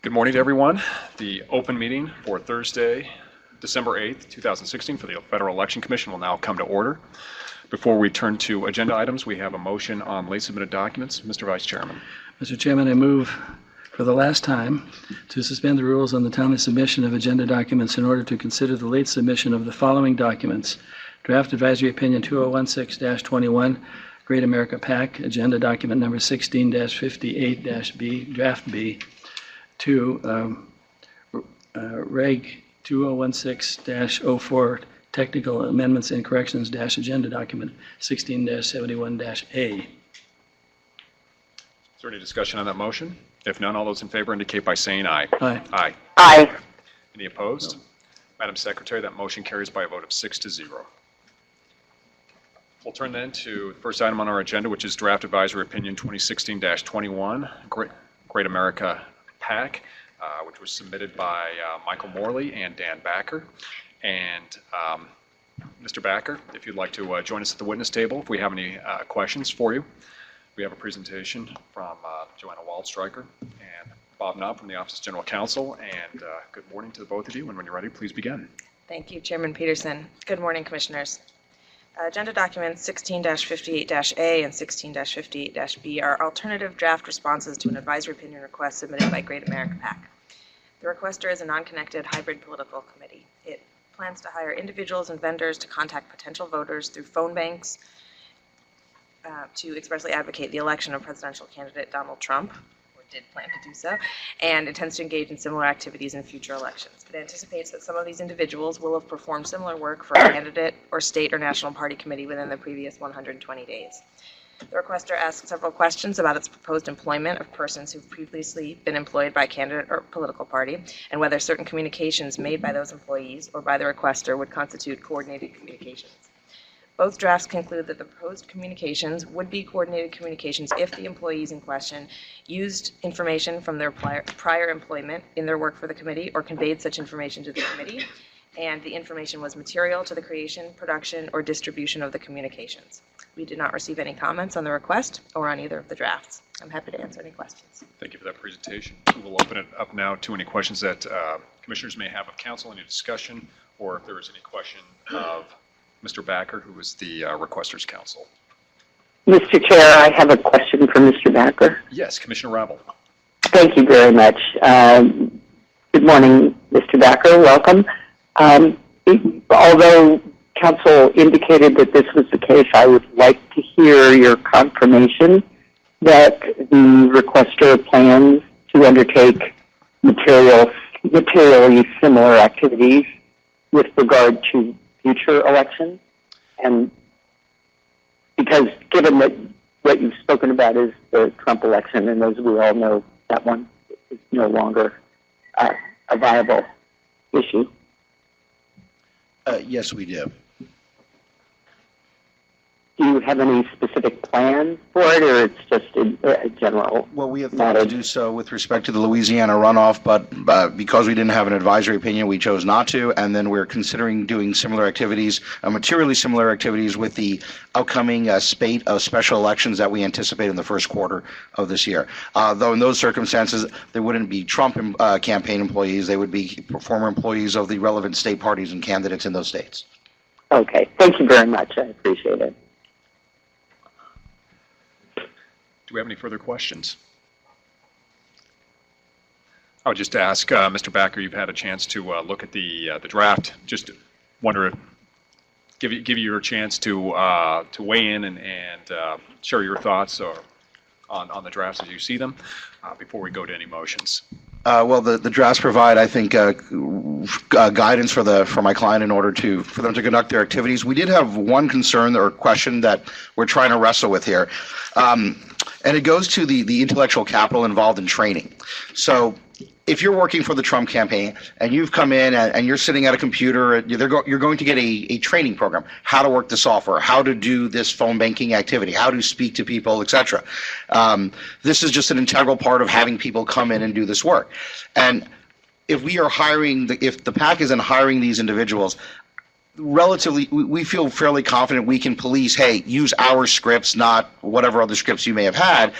Good morning to everyone. The open meeting for Thursday, December 8th, 2016 for the Federal Election Commission will now come to order. Before we turn to agenda items, we have a motion on late submitted documents. Mr. Vice Chairman. Mr. Chairman, I move for the last time to suspend the rules on the timely submission of agenda documents in order to consider the late submission of the following documents. Draft Advisory Opinion 2016-21, Great America PAC, Agenda Document Number 16-58-B, Draft B, to Reg 2016-04, Technical Amendments and Corrections Agenda Document 16-71-A. Is there any discussion on that motion? If none, all those in favor indicate by saying aye. Aye. Aye. Aye. Any opposed? No. Madam Secretary, that motion carries by a vote of 6-0. We'll turn then to the first item on our agenda, which is Draft Advisory Opinion 2016-21, Great America PAC, which was submitted by Michael Morley and Dan Backer. And Mr. Backer, if you'd like to join us at the witness table, if we have any questions for you. We have a presentation from Joanna Waldstreicher and Bob Knob from the Office of General Counsel. And good morning to the both of you. And when you're ready, please begin. Thank you, Chairman Peterson. Good morning, Commissioners. Agenda documents 16-58-A and 16-58-B are alternative draft responses to an advisory opinion request submitted by Great America PAC. The requester is a non-connected hybrid political committee. It plans to hire individuals and vendors to contact potential voters through phone banks to expressly advocate the election of presidential candidate Donald Trump, or did plan to do so, and intends to engage in similar activities in future elections. It anticipates that some of these individuals will have performed similar work for a candidate or state or national party committee within the previous 120 days. The requester asks several questions about its proposed employment of persons who've previously been employed by a candidate or political party, and whether certain communications made by those employees or by the requester would constitute coordinated communications. Both drafts conclude that the proposed communications would be coordinated communications if the employees in question used information from their prior employment in their work for the committee or conveyed such information to the committee, and the information was material to the creation, production, or distribution of the communications. We did not receive any comments on the request or on either of the drafts. I'm happy to answer any questions. Thank you for that presentation. We will open it up now to any questions that commissioners may have of counsel, any discussion, or if there is any question of Mr. Backer, who is the requester's counsel. Mr. Chair, I have a question for Mr. Backer. Yes, Commissioner Rabel. Thank you very much. Good morning, Mr. Backer. Welcome. Although counsel indicated that this was the case, I would like to hear your confirmation that the requester plans to undertake materially similar activities with regard to future elections. And because given that what you've spoken about is the Trump election, and as we all know, that one is no longer a viable issue. Yes, we do. Do you have any specific plans for it, or it's just a general? Well, we have thought to do so with respect to the Louisiana runoff, but because we didn't have an advisory opinion, we chose not to. And then we're considering doing similar activities, materially similar activities with the upcoming spate of special elections that we anticipate in the first quarter of this year. Though in those circumstances, there wouldn't be Trump campaign employees. They would be former employees of the relevant state parties and candidates in those states. Okay. Thank you very much. I appreciate it. Do we have any further questions? I would just ask Mr. Backer, you've had a chance to look at the draft. Just wonder if give you your chance to weigh in and share your thoughts on the drafts as you see them before we go to any motions. Well, the drafts provide, I think, guidance for my client in order for them to conduct their activities. We did have one concern or question that we're trying to wrestle with here, and it goes to the intellectual capital involved in training. So if you're working for the Trump campaign and you've come in and you're sitting at a computer, you're going to get a training program, how to work the software, how to do this phone banking activity, how to speak to people, etc. This is just an integral part of having people come in and do this work. And if we are hiring, if the PAC isn't hiring these individuals, relatively, we feel fairly confident we can police, hey, use our scripts, not whatever other scripts you may have had.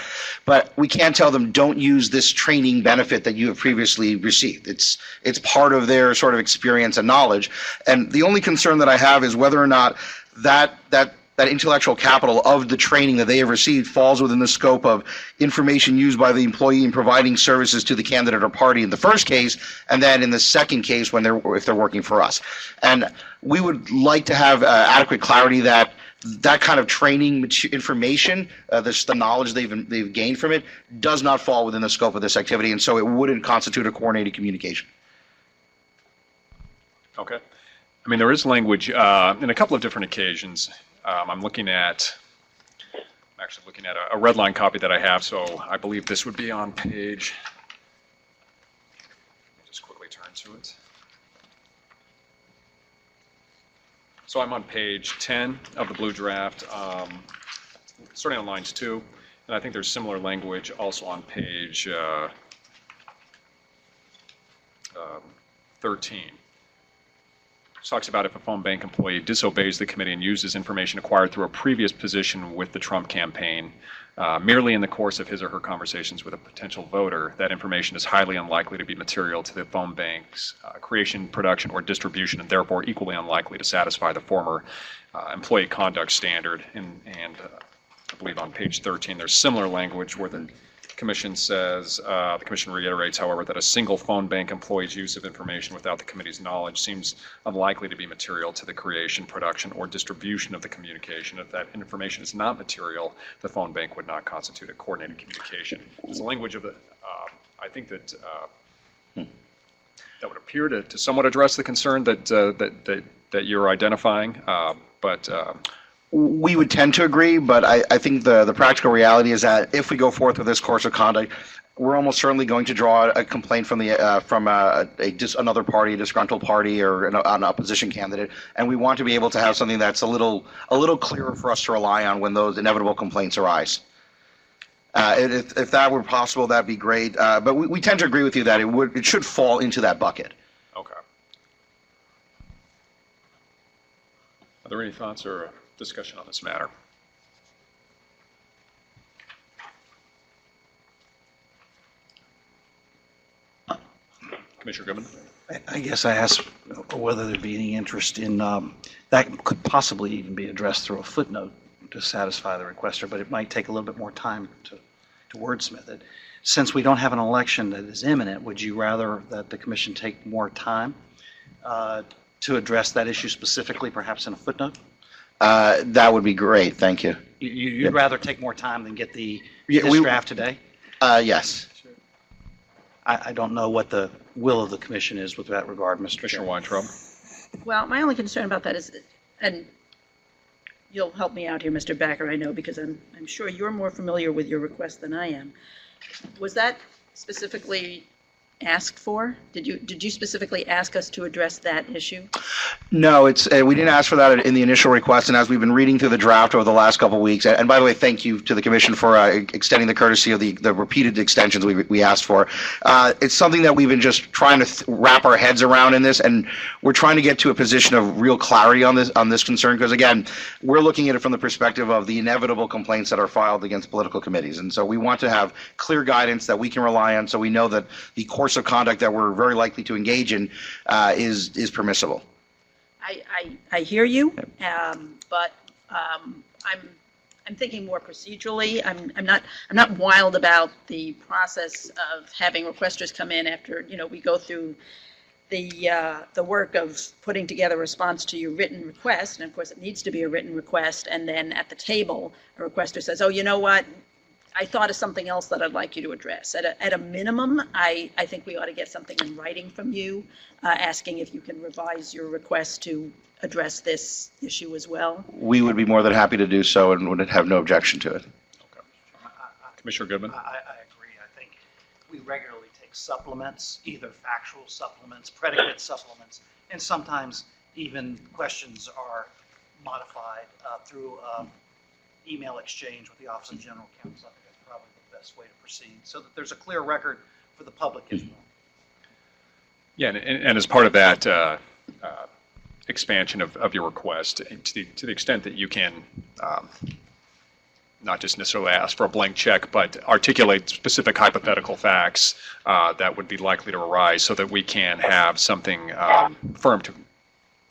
But we can't tell them, don't use this training benefit that you have previously received. It's part of their sort of experience and knowledge. And the only concern that I have is whether or not that intellectual capital of the training that they have received falls within the scope of information used by the employee in providing services to the candidate or party in the first case, and then in the second case if they're working for us. And we would like to have adequate clarity that kind of training information, the knowledge they've gained from it, does not fall within the scope of this activity, and so it wouldn't constitute a coordinated communication. Okay. I mean, there is language in a couple of different occasions. I'm actually looking at a red line copy that I have, so I believe this would be on page, just quickly turn to it. So I'm on page 10 of the blue draft, starting on lines 2, and I think there's similar language also on page 13. Talks about if a phone bank employee disobeys the committee and uses information acquired through a previous position with the Trump campaign merely in the course of his or her conversations with a potential voter, that information is highly unlikely to be material to the phone bank's creation, production, or distribution, and therefore equally unlikely to satisfy the former employee conduct standard. And I believe on page 13 there's similar language where the Commission says, the Commission reiterates, however, that a single phone bank employee's use of information without the committee's knowledge seems unlikely to be material to the creation, production, or distribution of the communication. If that information is not material, the phone bank would not constitute a coordinated communication. There's a language of the, I think that that would appear to somewhat address the concern that you're identifying, but We would tend to agree, but I think the practical reality is that if we go forth with this course of conduct, we're almost certainly going to draw a complaint from another party, a disgruntled party, or an opposition candidate, and we want to be able to have something that's a little clearer for us to rely on when those inevitable complaints arise. If that were possible, that'd be great. But we tend to agree with you that it should fall into that bucket. okay. Are there any thoughts or discussion on this matter? Commissioner Goodman? I guess I asked whether there'd be any interest in, that could possibly even be addressed through a footnote to satisfy the requester, but it might take a little bit more time to wordsmith it. Since we don't have an election that is imminent, would you rather that the commission take more time to address that issue specifically, perhaps in a footnote? That would be great. Thank you. You'd rather take more time than get this draft today? Yes. I don't know what the will of the commission is with that regard, Mr. Commissioner Chairman. Weintraub? Well, my only concern about that is, and you'll help me out here, Mr. Backer, I know, because I'm sure you're more familiar with your request than I am. Was that specifically asked for? Did you specifically ask us to address that issue? No, we didn't ask for that in the initial request, and as we've been reading through the draft over the last couple of weeks, and by the way, thank you to the Commission for extending the courtesy of the repeated extensions we asked for. It's something that we've been just trying to wrap our heads around in this, and we're trying to get to a position of real clarity on this concern, because again, we're looking at it from the perspective of the inevitable complaints that are filed against political committees, and so we want to have clear guidance that we can rely on, so we know that the course of conduct that we're very likely to engage in is permissible. I hear you, but I'm thinking more procedurally. I'm not wild about the process of having requesters come in after we go through the work of putting together a response to your written request, and of course it needs to be a written request, and then at the table a requester says, oh, you know what, I thought of something else that I'd like you to address. At a minimum, I think we ought to get something in writing from you, asking if you can revise your request to address this issue as well. We would be more than happy to do so and would have no objection to it. Okay. Commissioner Goodman? I agree. I think we regularly take supplements, either factual supplements, predicate supplements, and sometimes even questions are modified through email exchange with the Office of General Counsel. I think that's probably the best way to proceed, so that there's a clear record for the public as well. Yeah, and as part of that expansion of your request to the extent that you can not just necessarily ask for a blank check, but articulate specific hypothetical facts that would be likely to arise so that we can have something firm to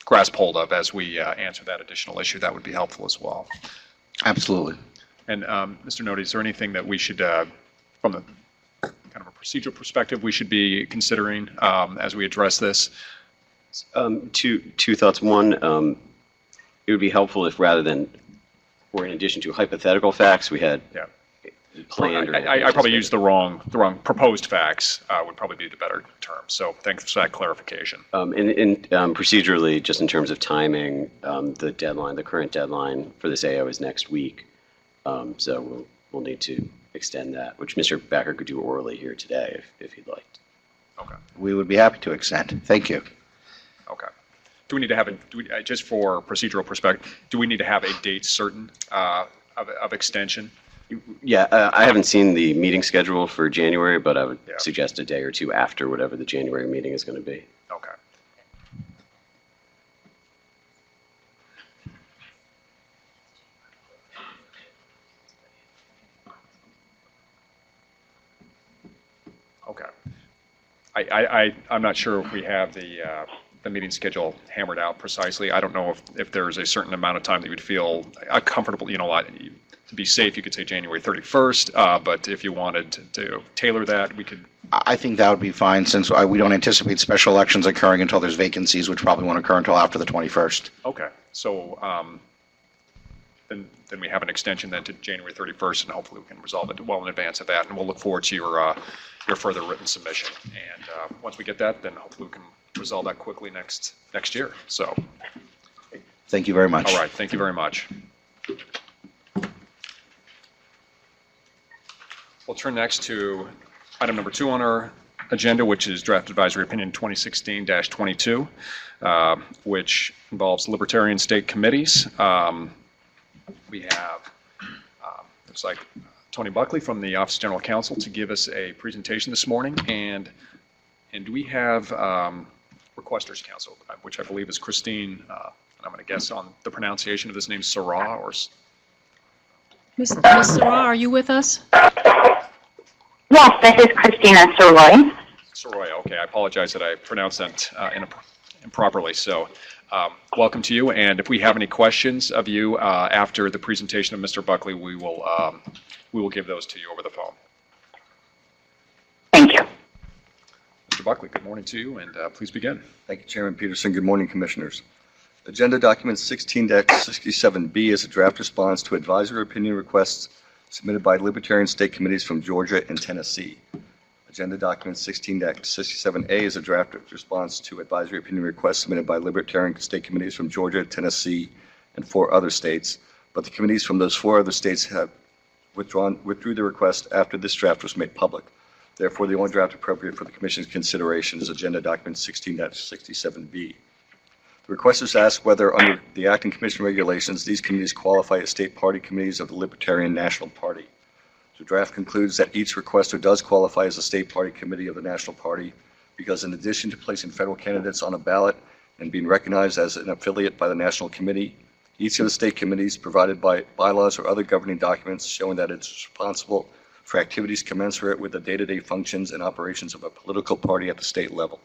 grasp hold of as we answer that additional issue. That would be helpful as well. Absolutely. And Mr. Nodi, is there anything that we should, from the kind of a procedural perspective, we should be considering as we address this? Two thoughts. One, it would be helpful if rather than, or in addition to hypothetical facts, we had Yeah. planned. or I probably used the wrong proposed facts would probably be the better term. So thanks for that clarification. Procedurally, just in terms of timing, the current deadline for this AO is next week. So we'll need to extend that, which Mr. Backer could do orally here today if he'd like. Okay. We would be happy to extend. Thank you. Okay. Do we need to have just for procedural perspective, do we need to have a date certain of extension? Yeah, I haven't seen the meeting schedule for January, but I would Yeah. suggest a day or two after whatever the January meeting is going to be. Okay. Okay. I'm not sure if we have the meeting schedule hammered out precisely. I don't know if there's a certain amount of time that you would feel comfortable, to be safe, you could say January 31st, but if you wanted to tailor that, we could. I think that would be fine since we don't anticipate special elections occurring until there's vacancies, which probably won't occur until after the 21st. Okay, so then we have an extension then to January 31st, and hopefully we can resolve it well in advance of that, and we'll look forward to your further written submission. And once we get that, then hopefully we can resolve that quickly next year. So, Thank you very much. all right, thank you very much. We'll turn next to item number 2 on our agenda, which is Draft Advisory Opinion 2016-22, which involves Libertarian State Committees. We have, looks like, Tony Buckley from the Office of General Counsel to give us a presentation this morning. And do we have Requesters Counsel, which I believe is Christine, and I'm going to guess on the pronunciation of this name, Sarah, or... Miss Sarah, are you with us? Yes, this is Christina Soroy. Soroy, okay. I apologize that I pronounced that improperly. So welcome to you. And if we have any questions of you after the presentation of Mr. Buckley, we will give those to you over the phone. Thank you. Mr. Buckley, good morning to you, and please begin. Thank you, Chairman Peterson. Good morning, Commissioners. Agenda Document 16-67B is a draft response to advisory opinion requests submitted by Libertarian State Committees from Georgia and Tennessee. Agenda Document 16-67A is a draft response to advisory opinion requests submitted by Libertarian State Committees from Georgia, Tennessee, and 4 other states, but the committees from those 4 other states have withdrew the request after this draft was made public. Therefore, the only draft appropriate for the Commission's consideration is Agenda Document 16-67B. The requesters ask whether, under the Acting Commission regulations, these committees qualify as state party committees of the Libertarian National Party. The draft concludes that each requester does qualify as a state party committee of the National Party because, in addition to placing federal candidates on a ballot and being recognized as an affiliate by the National Committee, each of the state committees provided by bylaws or other governing documents showing that it's responsible for activities commensurate with the day-to-day functions and operations of a political party at the state level.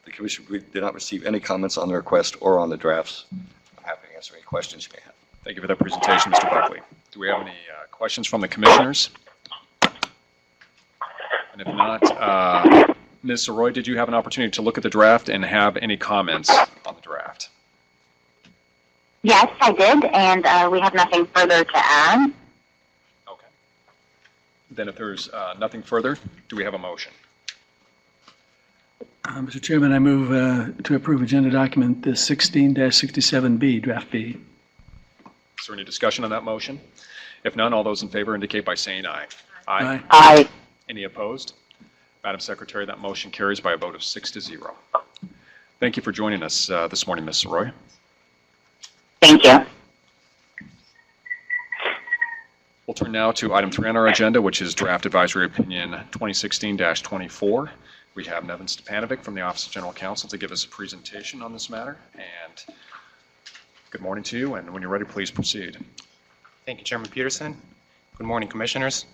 The Commission did not receive any comments on the request or on the drafts. I'm happy to answer any questions you may have. Thank you for that presentation, Mr. Buckley. Do we have any questions from the Commissioners? And if not, Ms. Soroy, did you have an opportunity to look at the draft and have any comments on the draft? Yes, I did, and we have nothing further to add. Okay. Then if there's nothing further, do we have a motion? Mr. Chairman, I move to approve Agenda Document 16-67B, Draft B. Is there any discussion on that motion? If none, all those in favor indicate by saying aye. Aye. Aye. Any opposed? Madam Secretary, that motion carries by a vote of 6-0. Thank you for joining us this morning, Ms. Soroy. Thank you. We'll turn now to item 3 on our agenda, which is Draft Advisory Opinion 2016-24. We have Nevin Stepanovic from the Office of General Counsel to give us a presentation on this matter. And good morning to you, and when you're ready, please proceed. Thank you, Chairman Peterson. Good morning, Commissioners.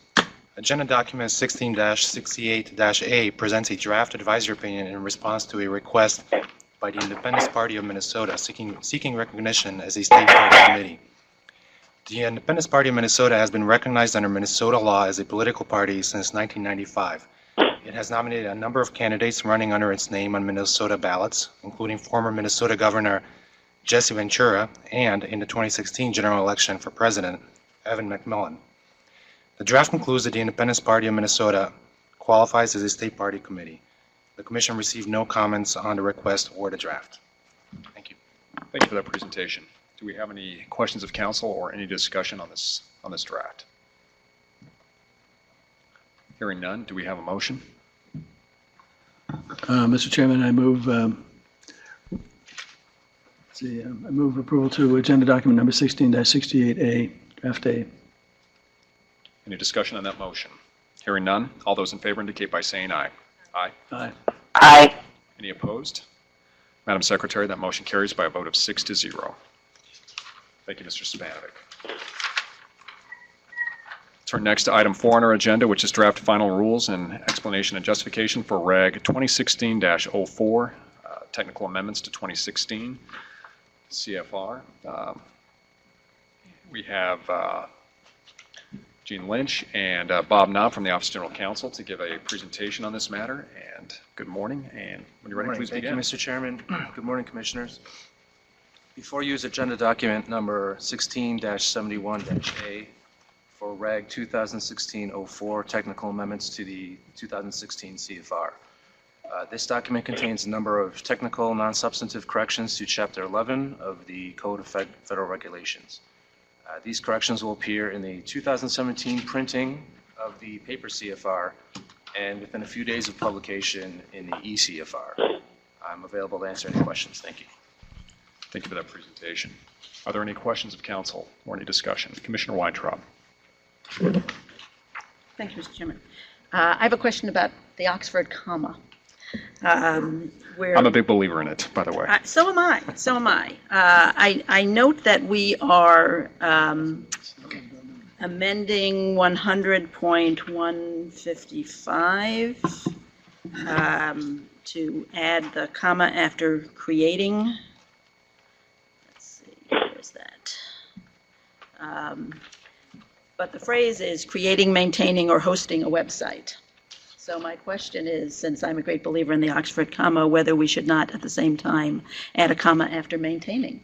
Agenda document 16-68-A presents a draft advisory opinion in response to a request by the Independence Party of Minnesota seeking recognition as a state party committee. The Independence Party of Minnesota has been recognized under Minnesota law as a political party since 1995. It has nominated a number of candidates running under its name on Minnesota ballots, including former Minnesota Governor Jesse Ventura and, in the 2016 general election for president, Evan McMillan. The draft concludes that the Independence Party of Minnesota qualifies as a state party committee. The Commission received no comments on the request or the draft. Thank you. Thank you for that presentation. Do we have any questions of council or any discussion on this draft? Hearing none, do we have a motion? Mr. Chairman, I move, I move approval to agenda document number 16-68A, draft A. Any discussion on that motion? Hearing none, all those in favor indicate by saying aye. Aye. Aye. Aye. Any opposed? Madam Secretary, that motion carries by a vote of 6-0. Thank you, Mr. Stepanovic. Turn next to item 4 on our agenda, which is draft final rules and explanation and justification for Reg 2016-04, technical amendments to 2016 CFR. We have Gene Lynch and Bob Knob from the Office of General Counsel to give a presentation on this matter. And good morning. And when you're ready, please begin. Thank you, Mr. Chairman. Good morning, Commissioners. Before you is agenda document number 16-71-A for Reg 2016-04, technical amendments to the 2016 CFR. This document contains a number of technical, non-substantive corrections to Chapter 11 of the Code of Federal Regulations. These corrections will appear in the 2017 printing of the paper CFR and within a few days of publication in the eCFR. I'm available to answer any questions. Thank you. Thank you for that presentation. Are there any questions of council or any discussion? Commissioner Weintraub. Thank you, Mr. Chairman. I have a question about the Oxford comma. Where I'm a big believer in it, by the way. So am I. So am I. I note that we are amending 100.155 to add the comma after creating. Let's see, where's that? But the phrase is creating, maintaining, or hosting a website. So my question is, since I'm a great believer in the Oxford comma, whether we should not at the same time add a comma after maintaining.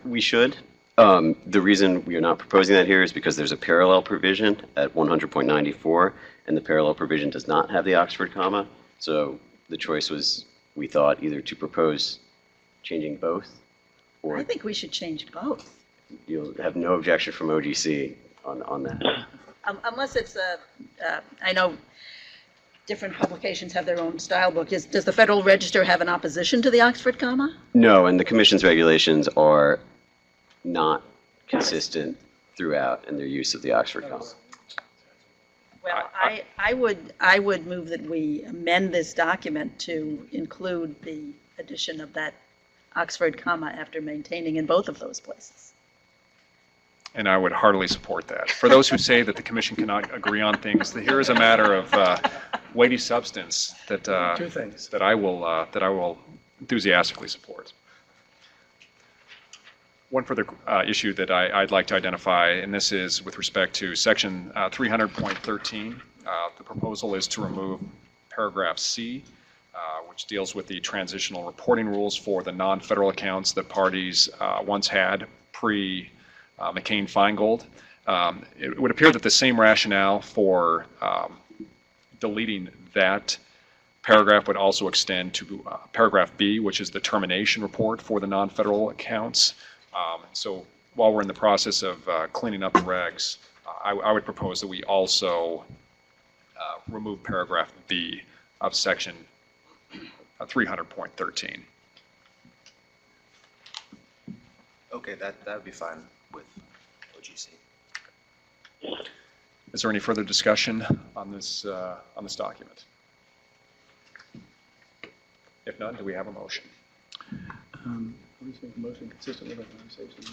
We should. The reason we are not proposing that here is because there's a parallel provision at 100.94, and the parallel provision does not have the Oxford comma. So the choice was, we thought, either to propose changing both, or I think we should change both. you'll have no objection from OGC on that. Unless it's I know different publications have their own style book. Does the Federal Register have an opposition to the Oxford comma? No, and the Commission's regulations are not consistent throughout in their use of the Oxford comma. Well, I would move that we amend this document to include the addition of that Oxford comma after maintaining in both of those places. And I would heartily support that. For those who say that the commission cannot agree on things, here is a matter of weighty substance that Two things. that I will enthusiastically support. One further issue that I'd like to identify, and this is with respect to section 300.13. The proposal is to remove paragraph C, which deals with the transitional reporting rules for the non-federal accounts that parties once had pre McCain-Feingold. It would appear that the same rationale for deleting that paragraph would also extend to paragraph B, which is the termination report for the non-federal accounts. So while we're in the process of cleaning up the regs, I would propose that we also remove paragraph B of section 300.13. Okay, that would be fine with OGC. Is there any further discussion on this document? If none, do we have a motion? Please make a motion consistent with our conversation.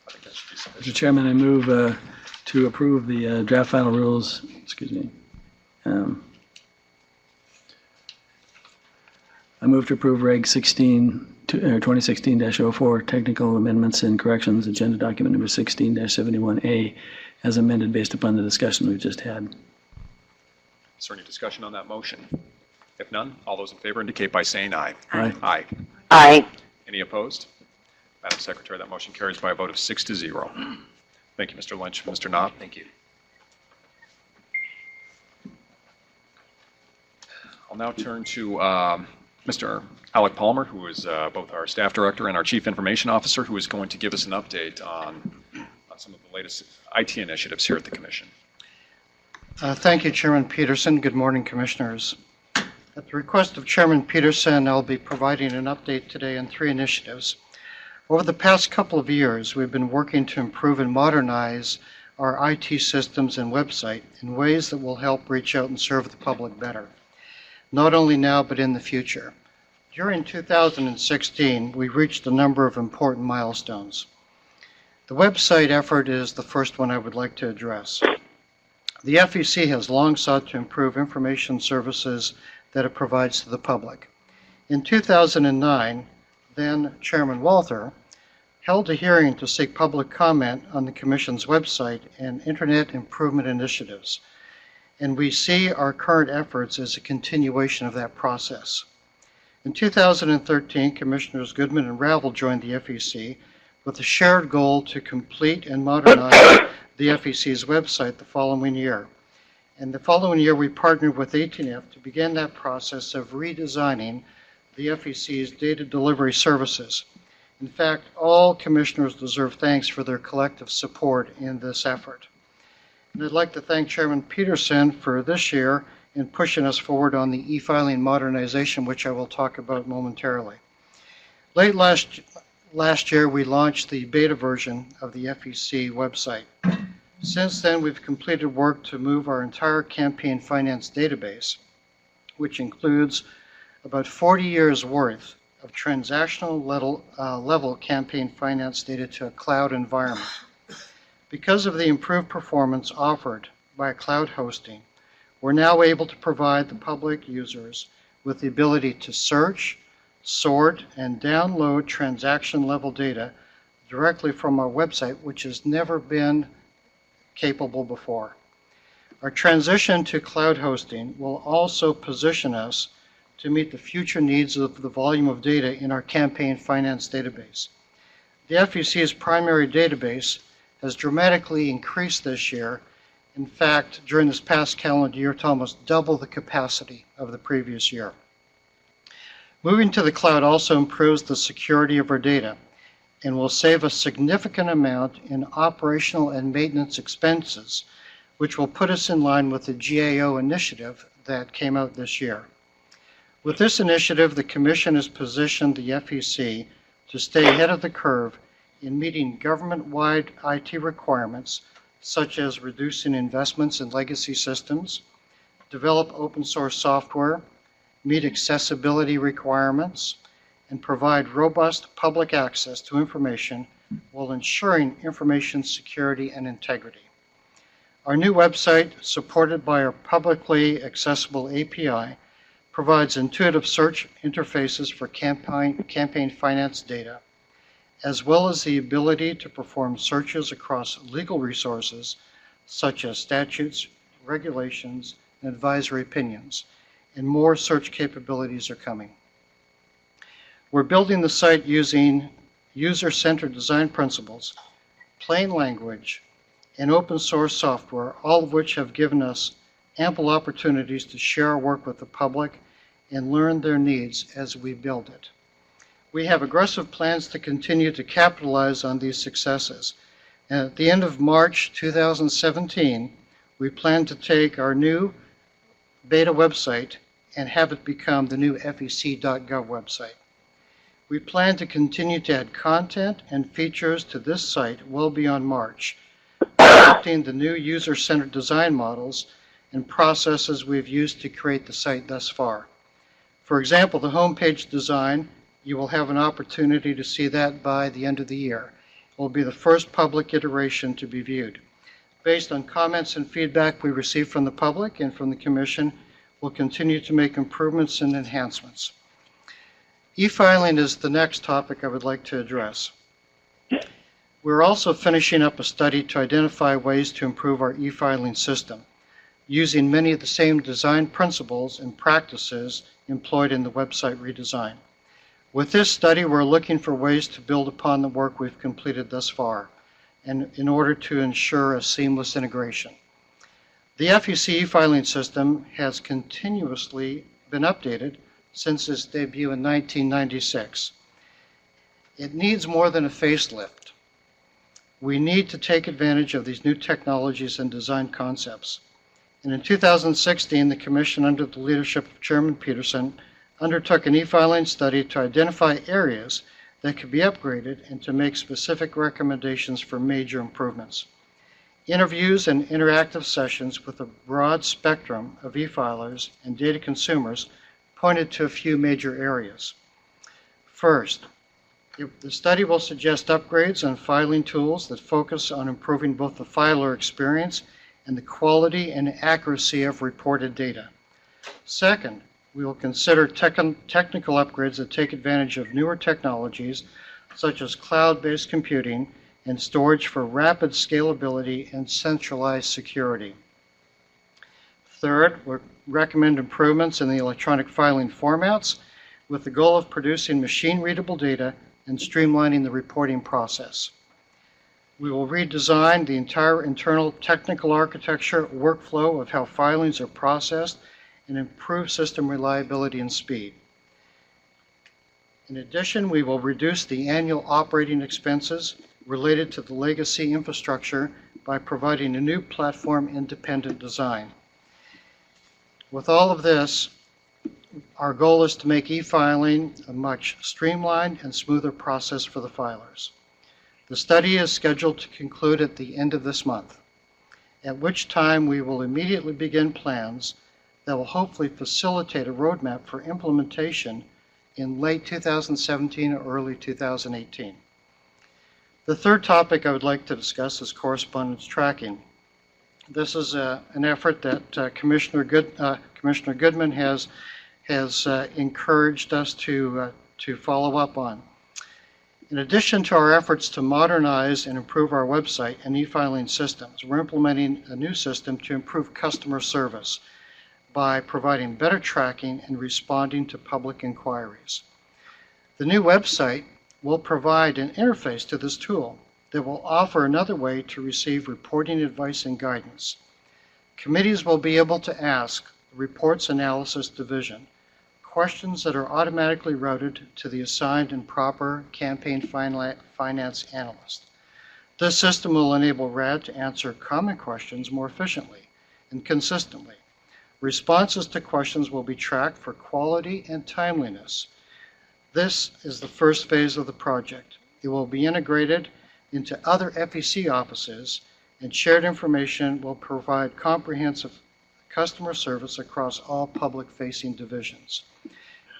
I think that should be Mr. sufficient. Chairman, I move to approve the draft final rules, I move to approve Reg 2016-04, technical amendments and corrections, agenda document number 16-71A, as amended based upon the discussion we've just had. Is there any discussion on that motion? If none, all those in favor indicate by saying aye. Aye. Aye. Aye. Any opposed? Madam Secretary, that motion carries by a vote of 6-0. Thank you, Mr. Lynch. Mr. Knopf? Thank you. I'll now turn to Mr. Alec Palmer, who is both our staff director and our chief information officer, who is going to give us an update on some of the latest IT initiatives here at the Commission. Thank you, Chairman Peterson. Good morning, Commissioners. At the request of Chairman Peterson, I'll be providing an update today on 3 initiatives. Over the past couple of years, we've been working to improve and modernize our IT systems and website in ways that will help reach out and serve the public better, not only now but in the future. During 2016, we reached a number of important milestones. The website effort is the first one I would like to address. The FEC has long sought to improve information services that it provides to the public. In 2009, then Chairman Walther held a hearing to seek public comment on the Commission's website and Internet improvement initiatives, and we see our current efforts as a continuation of that process. In 2013, Commissioners Goodman and Ravel joined the FEC with a shared goal to complete and modernize the FEC's website the following year. And the following year, we partnered with 18F to begin that process of redesigning the FEC's data delivery services. In fact, all commissioners deserve thanks for their collective support in this effort. And I'd like to thank Chairman Peterson for this year in pushing us forward on the e-filing modernization, which I will talk about momentarily. Late last year, we launched the beta version of the FEC website. Since then, we've completed work to move our entire campaign finance database, which includes about 40 years worth of transactional level campaign finance data to a cloud environment. Because of the improved performance offered by cloud hosting, we're now able to provide the public users with the ability to search, sort, and download transaction level data directly from our website, which has never been capable before. Our transition to cloud hosting will also position us to meet the future needs of the volume of data in our campaign finance database. The FEC's primary database has dramatically increased this year. In fact, during this past calendar year, to almost double the capacity of the previous year. Moving to the cloud also improves the security of our data and will save a significant amount in operational and maintenance expenses, which will put us in line with the GAO initiative that came out this year. With this initiative, the Commission has positioned the FEC to stay ahead of the curve in meeting government-wide IT requirements, such as reducing investments in legacy systems, develop open source software, meet accessibility requirements, and provide robust public access to information while ensuring information security and integrity. Our new website, supported by our publicly accessible API, provides intuitive search interfaces for campaign finance data, as well as the ability to perform searches across legal resources such as statutes, regulations, and advisory opinions, and more search capabilities are coming. We're building the site using user-centered design principles, plain language, and open source software, all of which have given us ample opportunities to share our work with the public and learn their needs as we build it. We have aggressive plans to continue to capitalize on these successes. And at the end of March 2017, we plan to take our new beta website and have it become the new FEC.gov website. We plan to continue to add content and features to this site well beyond March, adopting the new user-centered design models and processes we've used to create the site thus far. For example, the homepage design, you will have an opportunity to see that by the end of the year. It will be the first public iteration to be viewed. Based on comments and feedback we received from the public and from the Commission, we'll continue to make improvements and enhancements. E-filing is the next topic I would like to address. We're also finishing up a study to identify ways to improve our e-filing system, using many of the same design principles and practices employed in the website redesign. With this study, we're looking for ways to build upon the work we've completed thus far, and in order to ensure a seamless integration. The FEC e-filing system has continuously been updated since its debut in 1996. It needs more than a facelift. We need to take advantage of these new technologies and design concepts. And in 2016, the Commission, under the leadership of Chairman Peterson, undertook an e-filing study to identify areas that could be upgraded and to make specific recommendations for major improvements. Interviews and interactive sessions with a broad spectrum of e-filers and data consumers pointed to a few major areas. First, the study will suggest upgrades on filing tools that focus on improving both the filer experience and the quality and accuracy of reported data. Second, we will consider technical upgrades that take advantage of newer technologies such as cloud-based computing and storage for rapid scalability and centralized security. Third, we'll recommend improvements in the electronic filing formats with the goal of producing machine-readable data and streamlining the reporting process. We will redesign the entire internal technical architecture workflow of how filings are processed and improve system reliability and speed. In addition, we will reduce the annual operating expenses related to the legacy infrastructure by providing a new platform-independent design. With all of this, our goal is to make e-filing a much streamlined and smoother process for the filers. The study is scheduled to conclude at the end of this month, at which time we will immediately begin plans that will hopefully facilitate a roadmap for implementation in late 2017 or early 2018. The third topic I would like to discuss is correspondence tracking. This is an effort that Commissioner Goodman has encouraged us to follow up on. In addition to our efforts to modernize and improve our website and e-filing systems, we're implementing a new system to improve customer service by providing better tracking and responding to public inquiries. The new website will provide an interface to this tool that will offer another way to receive reporting advice and guidance. Committees will be able to ask the Reports Analysis Division questions that are automatically routed to the assigned and proper campaign finance analyst. This system will enable RAD to answer common questions more efficiently and consistently. Responses to questions will be tracked for quality and timeliness. This is the first phase of the project. It will be integrated into other FEC offices, and shared information will provide comprehensive customer service across all public-facing divisions.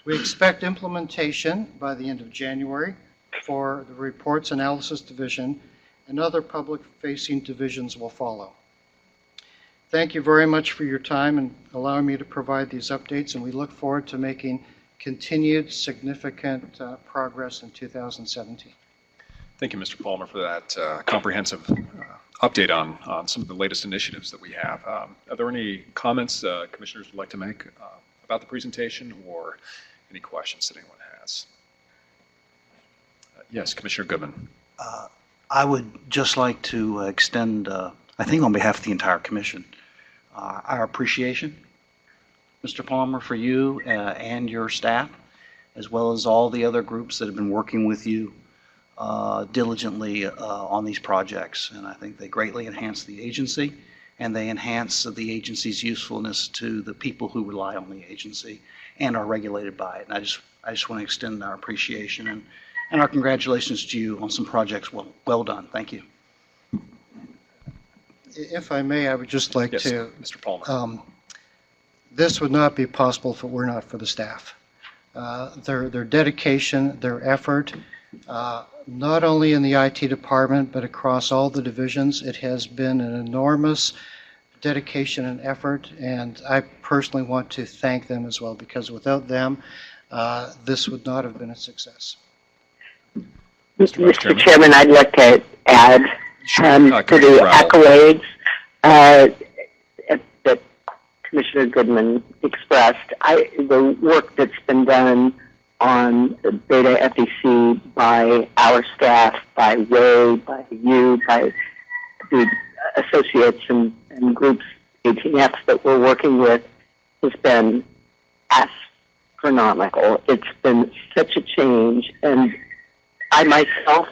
We expect implementation by the end of January for the Reports Analysis Division, and other public-facing divisions will follow. Thank you very much for your time and allowing me to provide these updates, and we look forward to making continued significant progress in 2017. Thank you, Mr. Palmer, for that comprehensive update on some of the latest initiatives that we have. Are there any comments commissioners would like to make about the presentation, or any questions that anyone has? Yes, Commissioner Goodman. I would just like to extend, I think on behalf of the entire commission, our appreciation, Mr. Palmer, for you and your staff, as well as all the other groups that have been working with you diligently on these projects. And I think they greatly enhance the agency, and they enhance the agency's usefulness to the people who rely on the agency and are regulated by it. And I just want to extend our appreciation and our congratulations to you on some projects well done. Thank you. If I may, I would just like Yes, to, Mr. Palmer. this would not be possible if it were not for the staff. Their dedication, their effort, not only in the IT department, but across all the divisions. It has been an enormous dedication and effort, and I personally want to thank them as well, because without them, this would not have been a success. Mr. Chairman, I'd like to add to the Commissioner Ravel. accolades that Commissioner Goodman expressed. The work that's been done on Beta FEC by our staff, by Ray, by you, by the associates and groups, 18Fs that we're working with, has been astronomical. It's been such a change, and I myself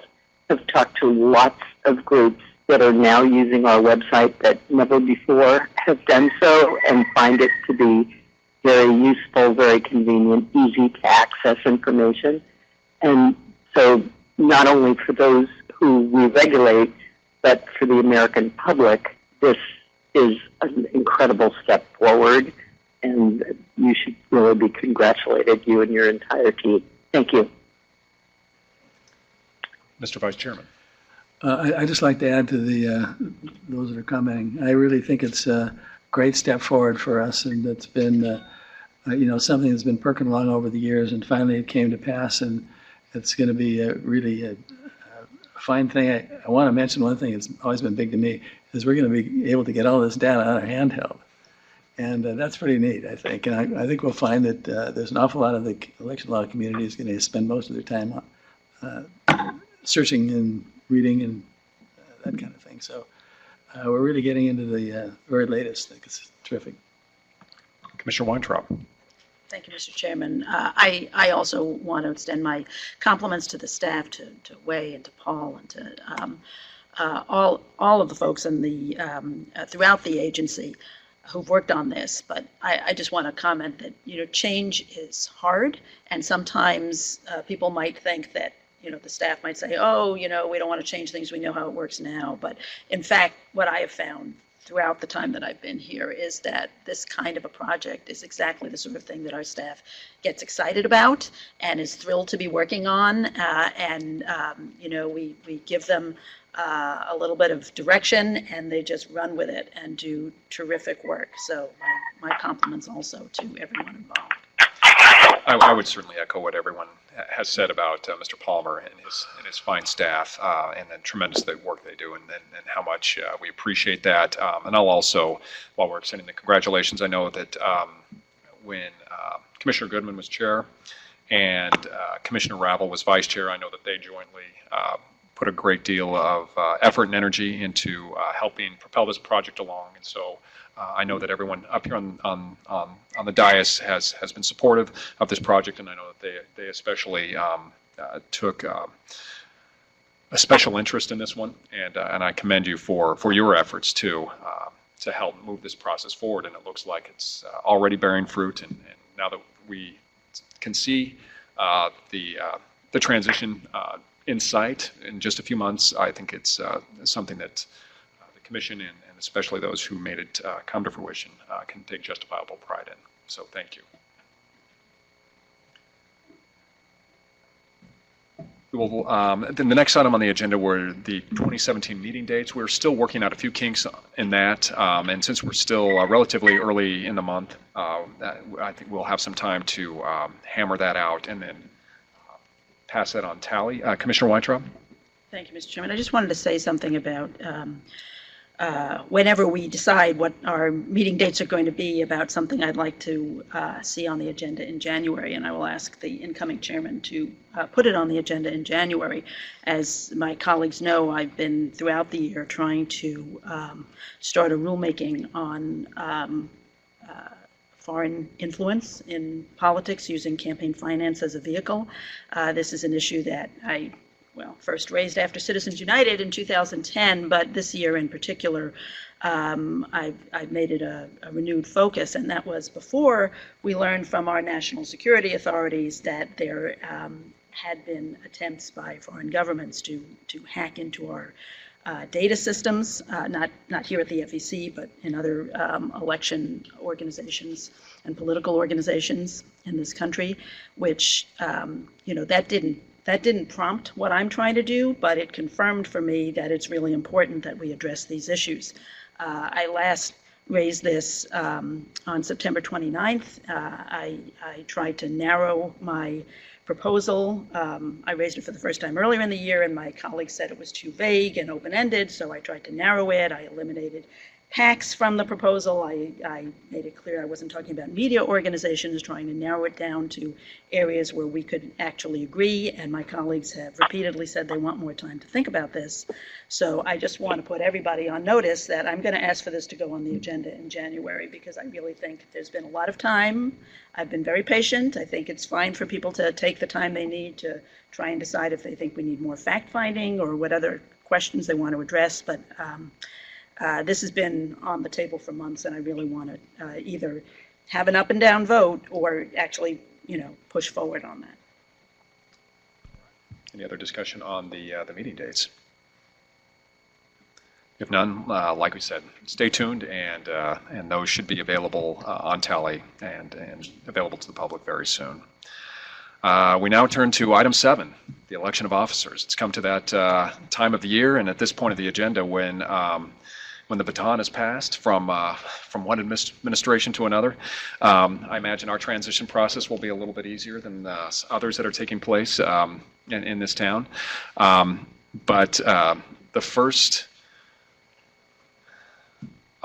have talked to lots of groups that are now using our website that never before have done so, and find it to be very useful, very convenient, easy to access information. And so not only for those who we regulate, but for the American public, this is an incredible step forward, and you should really be congratulated, you and your entire team. Thank you. Mr. Vice Chairman. I'd just like to add to those that are commenting. I really think it's a great step forward for us, and it's been, something that's been perking along over the years, and finally it came to pass, and it's going to be really a fine thing. I want to mention one thing that's always been big to me, is we're going to be able to get all this data on our handheld. And that's pretty neat, I think. And I think we'll find that there's an awful lot of the election law community is going to spend most of their time searching and reading and that kind of thing. So we're really getting into the very latest. I think it's terrific. Commissioner Weintraub. Thank you, Mr. Chairman. I also want to extend my compliments to the staff, to Wei and to Paul and to all of the folks in the throughout the agency who've worked on this. But I just want to comment that, change is hard, and sometimes people might think that, the staff might say, oh, we don't want to change things, we know how it works now. But in fact, what I have found throughout the time that I've been here is that this kind of a project is exactly the sort of thing that our staff gets excited about and is thrilled to be working on. We give them a little bit of direction, and they just run with it and do terrific work. So my compliments also to everyone involved. I would certainly echo what everyone has said about Mr. Palmer and his fine staff, and the tremendous work they do, and how much we appreciate that. And I'll also, while we're extending the congratulations, I know that when Commissioner Goodman was chair and Commissioner Ravel was vice chair, I know that they jointly put a great deal of effort and energy into helping propel this project along. And so I know that everyone up here on the dais has been supportive of this project, and I know that they especially took a special interest in this one, and I commend you for your efforts to help move this process forward. And it looks like it's already bearing fruit, and now that we can see the transition in sight in just a few months, I think it's something that the Commission and especially those who made it come to fruition can take justifiable pride in. So thank you. Well, then the next item on the agenda were the 2017 meeting dates. We're still working out a few kinks in that, and since we're still relatively early in the month, I think we'll have some time to hammer that out and then pass that on tally. Commissioner Weintraub? Thank you, Mr. Chairman. I just wanted to say something about whenever we decide what our meeting dates are going to be, about something I'd like to see on the agenda in January, and I will ask the incoming chairman to put it on the agenda in January. As my colleagues know, I've been throughout the year trying to start a rulemaking on foreign influence in politics using campaign finance as a vehicle. This is an issue that I first raised after Citizens United in 2010, but this year in particular, I've made it a renewed focus, and that was before we learned from our national security authorities that there had been attempts by foreign governments to hack into our data systems, not here at the FEC, but in other election organizations and political organizations in this country, which, that didn't prompt what I'm trying to do, but it confirmed for me that it's really important that we address these issues. I last raised this on September 29th. I tried to narrow my proposal. I raised it for the first time earlier in the year, and my colleagues said it was too vague and open-ended, so I tried to narrow it. I eliminated PACs from the proposal. I made it clear I wasn't talking about media organizations, trying to narrow it down to areas where we could actually agree, and my colleagues have repeatedly said they want more time to think about this. So I just want to put everybody on notice that I'm going to ask for this to go on the agenda in January, because I really think there's been a lot of time. I've been very patient. I think it's fine for people to take the time they need to try and decide if they think we need more fact-finding or what other questions they want to address, but this has been on the table for months, and I really want to either have an up and down vote or actually, push forward on that. Any other discussion on the meeting dates? If none, like we said, stay tuned, and those should be available on Tally and available to the public very soon. We now turn to item 7, the election of officers. It's come to that time of the year, and at this point of the agenda when the baton is passed from one administration to another. I imagine our transition process will be a little bit easier than others that are taking place in this town. But the first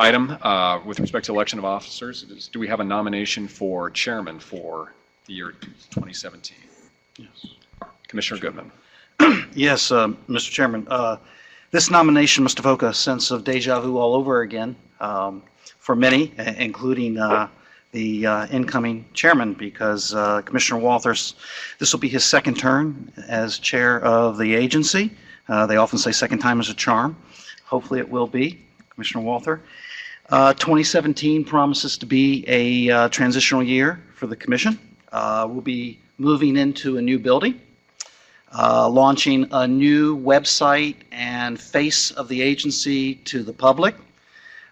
item with respect to election of officers is, do we have a nomination for chairman for the year 2017? Yes. Commissioner Goodman. Yes, Mr. Chairman. This nomination must evoke a sense of deja vu all over again for many, including the incoming chairman, because Commissioner Walters, this will be his second term as chair of the agency. They often say second time is a charm. Hopefully it will be, Commissioner Walther. 2017 promises to be a transitional year for the commission. We'll be moving into a new building, launching a new website and face of the agency to the public.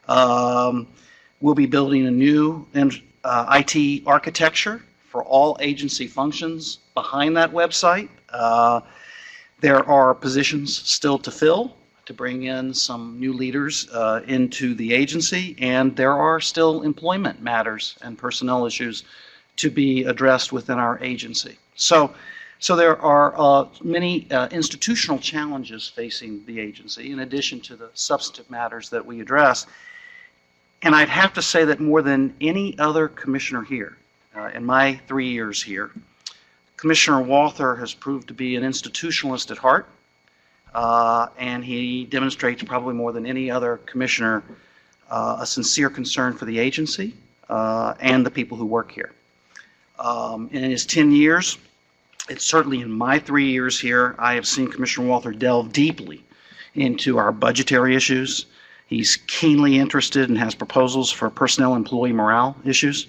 We'll be building a new IT architecture for all agency functions behind that website. There are positions still to fill to bring in some new leaders into the agency, and there are still employment matters and personnel issues to be addressed within our agency. So there are many institutional challenges facing the agency, in addition to the substantive matters that we address. And I'd have to say that more than any other commissioner here, in my 3 years here, Commissioner Walther has proved to be an institutionalist at heart, and he demonstrates probably more than any other commissioner a sincere concern for the agency and the people who work here. In his 10 years, it's certainly in my 3 years here, I have seen Commissioner Walther delve deeply into our budgetary issues. He's keenly interested and has proposals for personnel employee morale issues.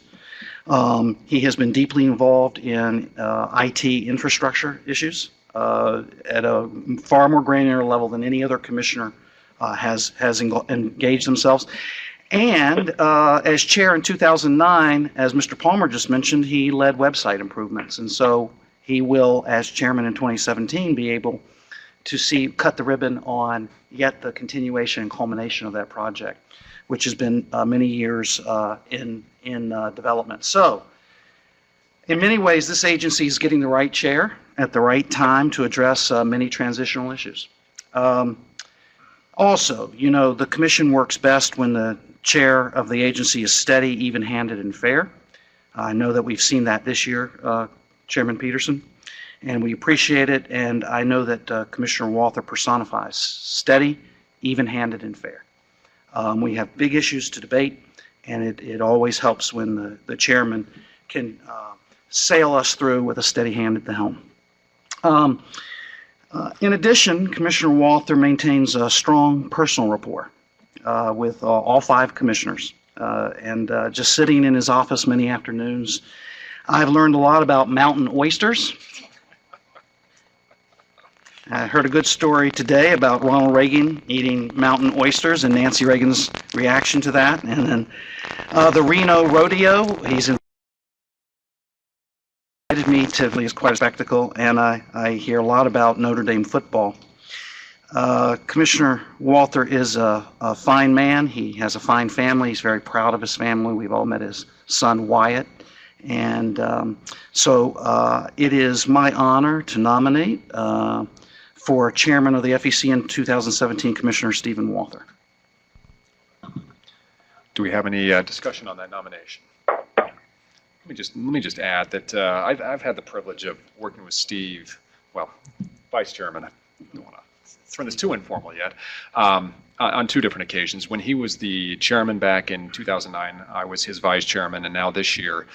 He has been deeply involved in IT infrastructure issues at a far more granular level than any other commissioner has engaged themselves. And as chair in 2009, as Mr. Palmer just mentioned, he led website improvements. And so he will, as chairman in 2017, be able to cut the ribbon on yet the continuation and culmination of that project, which has been many years in development. So, in many ways, this agency is getting the right chair at the right time to address many transitional issues. Also, the commission works best when the chair of the agency is steady, even-handed, and fair. I know that we've seen that this year, Chairman Peterson, and we appreciate it, and I know that Commissioner Walther personifies steady, even-handed, and fair. We have big issues to debate, and it always helps when the chairman can sail us through with a steady hand at the helm. In addition, Commissioner Walther maintains a strong personal rapport with all 5 commissioners, and just sitting in his office many afternoons, I've learned a lot about mountain oysters I heard a good story today about Ronald Reagan eating mountain oysters and Nancy Reagan's reaction to that. And then the Reno Rodeo, he's invited me to, it's quite a spectacle, and I hear a lot about Notre Dame football. Commissioner Walther is a fine man. He has a fine family. He's very proud of his family. We've all met his son, Wyatt. And so it is my honor to nominate for chairman of the FEC in 2017, Commissioner Stephen Walther. Do we have any discussion on that nomination? Let me just add that I've had the privilege of working with Steve, well, Vice Chairman. I don't want to throw this too informal yet. On two different occasions. When he was the chairman back in 2009, I was his vice chairman, and now this year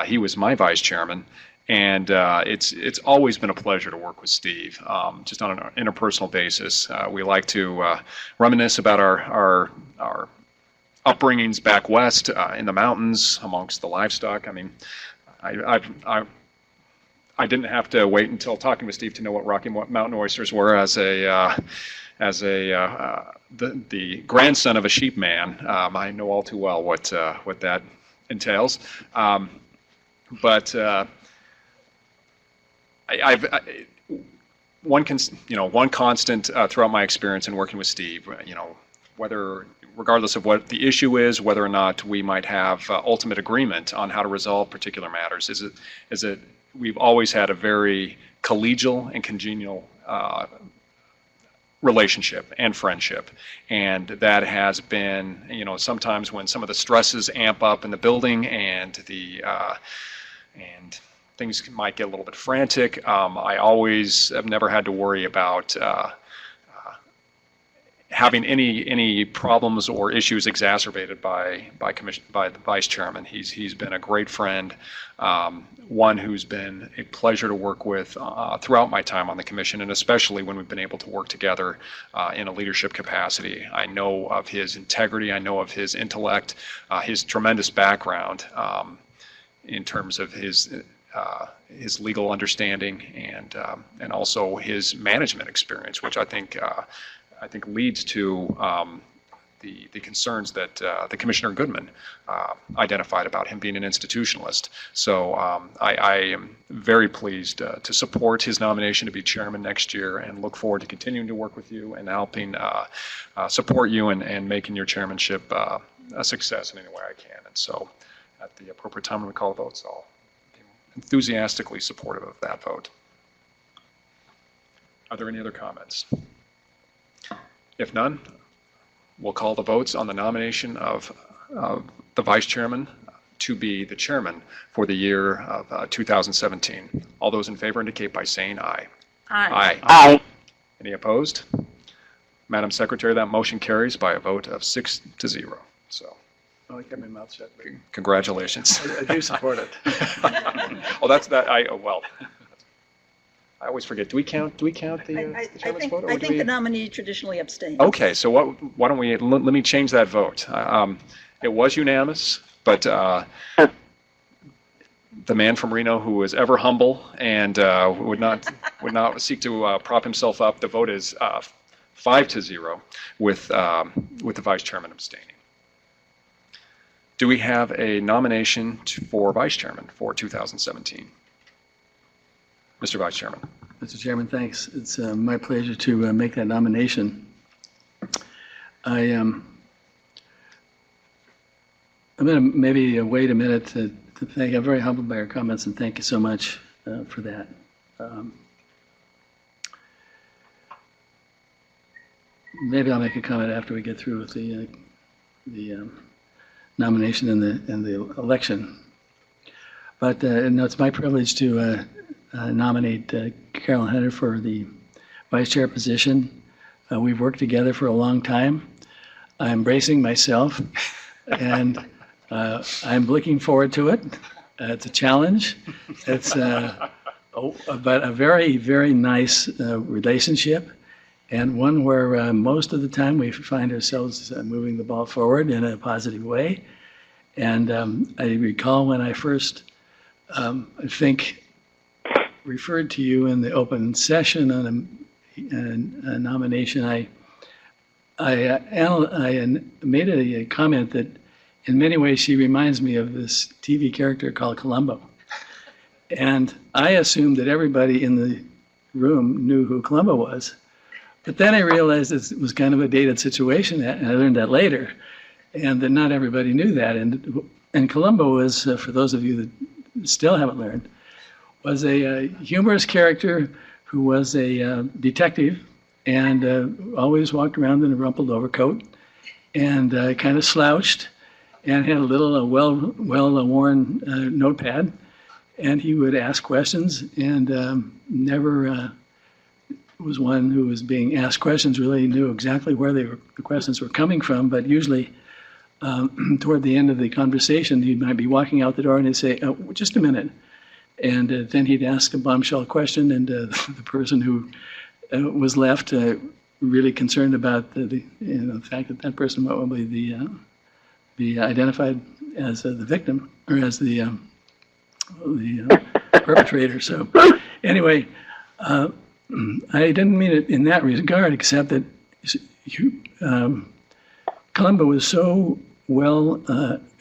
he was my vice chairman. And it's always been a pleasure to work with Steve, just on an interpersonal basis. We like to reminisce about our upbringings back west in the mountains amongst the livestock. I mean, I didn't have to wait until talking with Steve to know what Rocky Mountain oysters were as the grandson of a sheep man. I know all too well what that entails. One constant throughout my experience in working with Steve, regardless of what the issue is, whether or not we might have ultimate agreement on how to resolve particular matters, is that we've always had a very collegial and congenial relationship and friendship. And that has been, sometimes when some of the stresses amp up in the building and things might get a little bit frantic, I always have never had to worry about having any problems or issues exacerbated by the vice chairman. He's been a great friend, one who's been a pleasure to work with throughout my time on the commission, and especially when we've been able to work together in a leadership capacity. I know of his integrity, I know of his intellect, his tremendous background in terms of his legal understanding and also his management experience, which I think leads to the concerns that the Commissioner Goodman identified about him being an institutionalist. So I am very pleased to support his nomination to be chairman next year, and look forward to continuing to work with you and helping support you and making your chairmanship a success in any way I can. And so at the appropriate time when we call the votes, I'll be enthusiastically supportive of that vote. Are there any other comments? If none, we'll call the votes on the nomination of the vice chairman to be the chairman for the year of 2017. All those in favor indicate by saying aye. Aye. Aye. Any opposed? Madam Secretary, that motion carries by a vote of 6-0. So, I kept my mouth shut. congratulations. I do support it. Oh, that's that. Well, I always forget. Do we count the chairman's vote? Or I do think we- the nominee traditionally abstains. Okay, so why don't we, let me change that vote. It was unanimous, but the man from Reno who was ever humble and would not seek to prop himself up, the vote is 5-0 with the vice chairman abstaining. Do we have a nomination for vice chairman for 2017? Mr. Vice Chairman. Mr. Chairman, thanks. It's my pleasure to make that nomination. I'm going to maybe wait a minute to thank. I'm very humbled by your comments, and thank you so much for that. Maybe I'll make a comment after we get through with the nomination and the election. But no, it's my privilege to nominate Carolyn Hunter for the vice chair position. We've worked together for a long time. I'm bracing myself, and I'm looking forward to it. It's a challenge. It's but a very, very nice relationship, and one where most of the time we find ourselves moving the ball forward in a positive way. And I recall when I first, I think, referred to you in the open session nomination, I made a comment that in many ways she reminds me of this TV character called Columbo. And I assumed that everybody in the room knew who Columbo was. But then I realized it was kind of a dated situation, and I learned that later, and that not everybody knew that. And Columbo was, for those of you that still haven't learned, was a humorous character who was a detective and always walked around in a rumpled overcoat and kind of slouched and had a little well-worn notepad. And he would ask questions and never was one who was being asked questions really knew exactly where the questions were coming from, but usually toward the end of the conversation, he might be walking out the door and he'd say, oh, just a minute. And then he'd ask a bombshell question, and the person who was left really concerned about the fact that that person might probably be identified as the victim or as the perpetrator. So anyway, I didn't mean it in that regard, except that Columbo was so well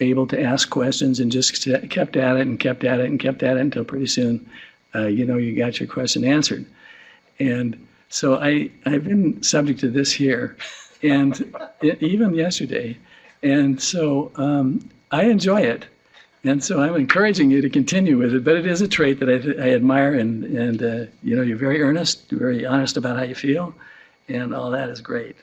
able to ask questions and just kept at it and kept at it and kept at it until pretty soon, you got your question answered. And so I've been subject to this here, and even yesterday. And so I enjoy it. And so I'm encouraging you to continue with it, but it is a trait that I admire, and you're very earnest, very honest about how you feel, and all that is great.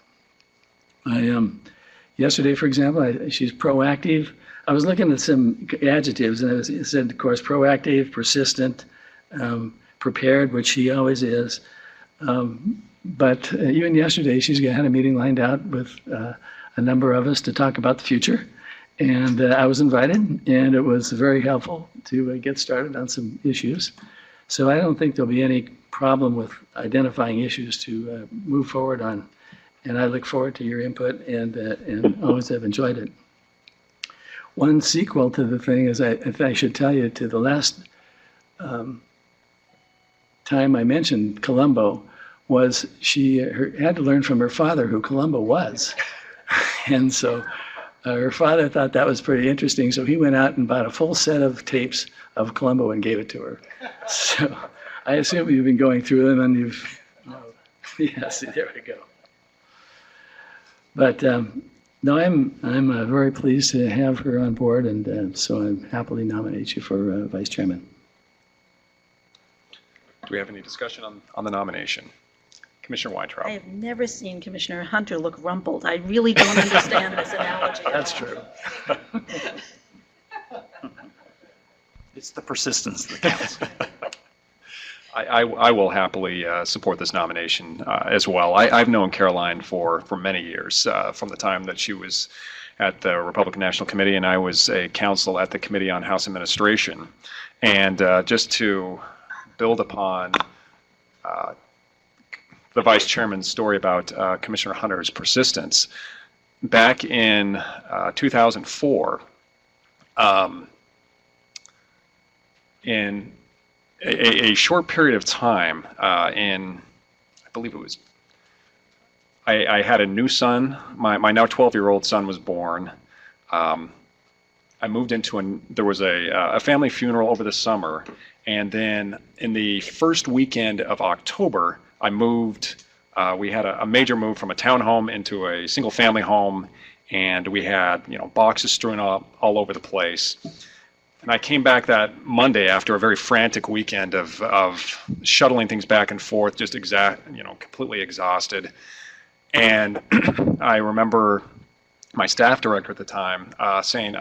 Yesterday, for example, she's proactive. I was looking at some adjectives, and it said, of course, proactive, persistent, prepared, which she always is. But even yesterday, she's had a meeting lined out with a number of us to talk about the future. And I was invited, and it was very helpful to get started on some issues. So I don't think there'll be any problem with identifying issues to move forward on. And I look forward to your input, and always have enjoyed it. One sequel to the thing is, if I should tell you, to the last time I mentioned Columbo, was she had to learn from her father who Columbo was. And so her father thought that was pretty interesting, so he went out and bought a full set of tapes of Columbo and gave it to her. So I assume you've been going through them, and you've, yes, there we go. But no, I'm very pleased to have her on board, and so I happily nominate you for Vice Chairman. Do we have any discussion on the nomination? Commissioner Weintraub. I have never seen Commissioner Hunter look rumpled. I really don't understand this analogy. That's true. It's the persistence that counts. I will happily support this nomination as well. I've known Caroline for many years, from the time that she was at the Republican National Committee, and I was a counsel at the Committee on House Administration. And just to build upon the Vice Chairman's story about Commissioner Hunter's persistence, back in 2004, in a short period of time, I believe it was, I had a new son. My now 12-year-old son was born. I moved into there was a family funeral over the summer, and then in the first weekend of October, I moved. We had a major move from a townhome into a single-family home, and we had boxes strewn all over the place. And I came back that Monday after a very frantic weekend of shuttling things back and forth, just completely exhausted. And I remember my staff director at the time saying,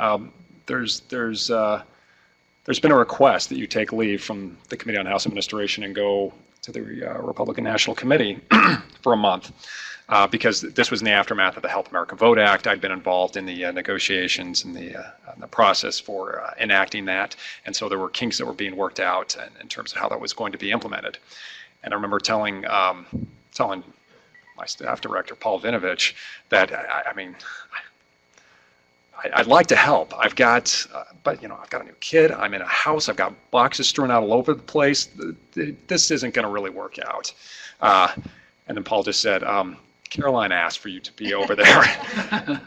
"There's been a request that you take leave from the Committee on House Administration and go to the Republican National Committee for a month." Because this was in the aftermath of the Help America Vote Act. I'd been involved in the negotiations and the process for enacting that. And so there were kinks that were being worked out in terms of how that was going to be implemented. And I remember telling my staff director, Paul Vinovich, that, I'd like to help. I've got a new kid. I'm in a house. I've got boxes strewn out all over the place. This isn't going to really work out. And then Paul just said, Caroline asked for you to be over there.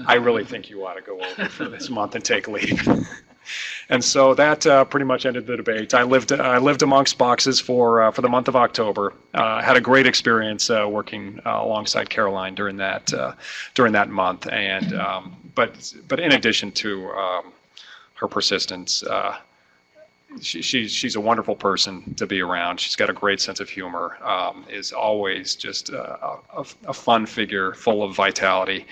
I really think you ought to go over for this month and take leave. And so that pretty much ended the debate. I lived amongst boxes for the month of October. Had a great experience working alongside Caroline during that month. And but in addition to her persistence, she's a wonderful person to be around. She's got a great sense of humor. Is always just a fun figure, full of vitality,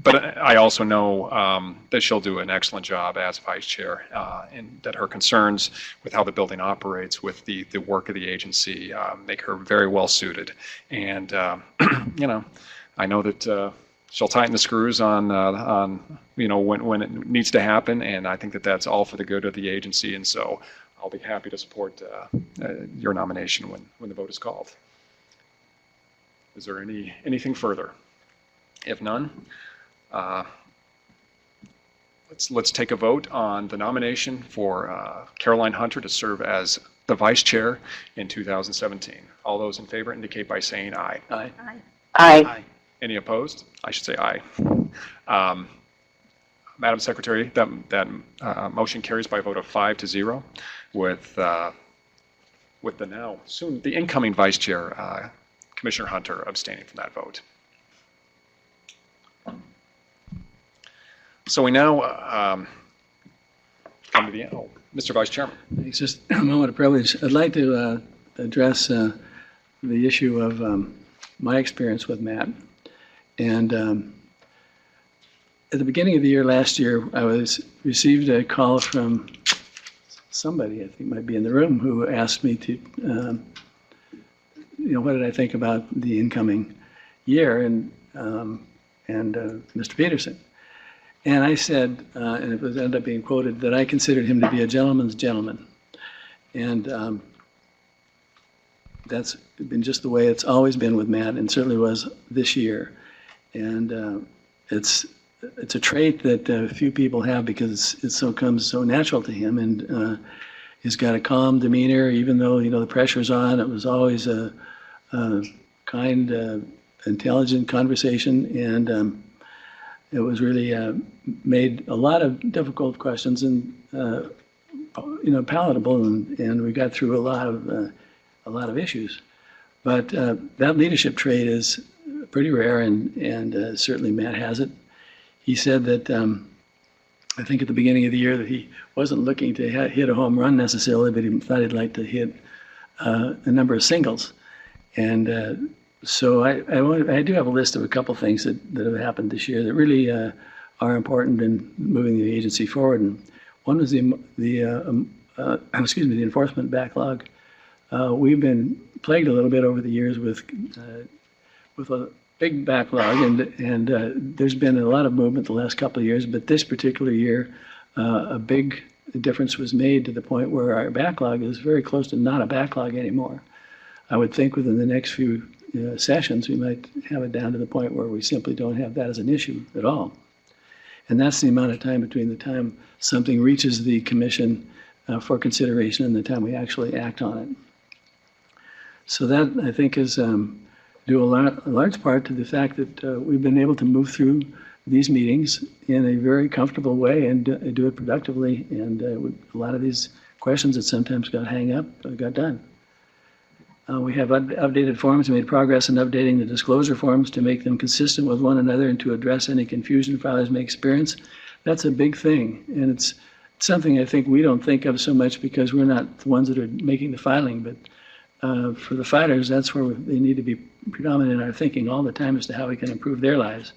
but I also know that she'll do an excellent job as vice chair, and that her concerns with how the building operates, with the work of the agency, make her very well suited. And I know that she'll tighten the screws on when it needs to happen, and I think that that's all for the good of the agency. And so I'll be happy to support your nomination when the vote is called. Is there anything further? If none, let's take a vote on the nomination for Caroline Hunter to serve as the vice chair in 2017. All those in favor indicate by saying aye. Aye. Aye. Any opposed? I should say aye. Madam Secretary, that motion carries by a vote of 5-0, with the incoming vice chair, Commissioner Hunter, abstaining from that vote. So we now come to the end. Oh, Mr. Vice Chairman. It's just a moment of privilege. I'd like to address the issue of my experience with Matt. And at the beginning of the year last year, I received a call from somebody, I think might be in the room, who asked me to, what did I think about the incoming year and Mr. Peterson. And I said, and it ended up being quoted, that I considered him to be a gentleman's gentleman. And that's been just the way it's always been with Matt, and certainly was this year. And it's a trait that few people have, because it comes so natural to him. And he's got a calm demeanor, even though the pressure's on. It was always a kind, intelligent conversation, and it was really made a lot of difficult questions and palatable, and we got through a lot of issues. But that leadership trait is pretty rare, and certainly Matt has it. He said that I think at the beginning of the year that he wasn't looking to hit a home run necessarily, but he thought he'd like to hit a number of singles. And so I do have a list of a couple things that have happened this year that really are important in moving the agency forward. And one was the enforcement backlog. We've been plagued a little bit over the years with a big backlog, and there's been a lot of movement the last couple of years. But this particular year, a big difference was made to the point where our backlog is very close to not a backlog anymore. I would think within the next few sessions, we might have it down to the point where we simply don't have that as an issue at all. And that's the amount of time between the time something reaches the commission for consideration and the time we actually act on it. So that, I think, is due a large part to the fact that we've been able to move through these meetings in a very comfortable way and do it productively. And a lot of these questions that sometimes got hung up got done. We have updated forms, made progress in updating the disclosure forms to make them consistent with one another and to address any confusion filers may experience. That's a big thing, and it's something I think we don't think of so much because we're not the ones that are making the filing, but for the filers, that's where they need to be predominant in our thinking all the time as to how we can improve their lives.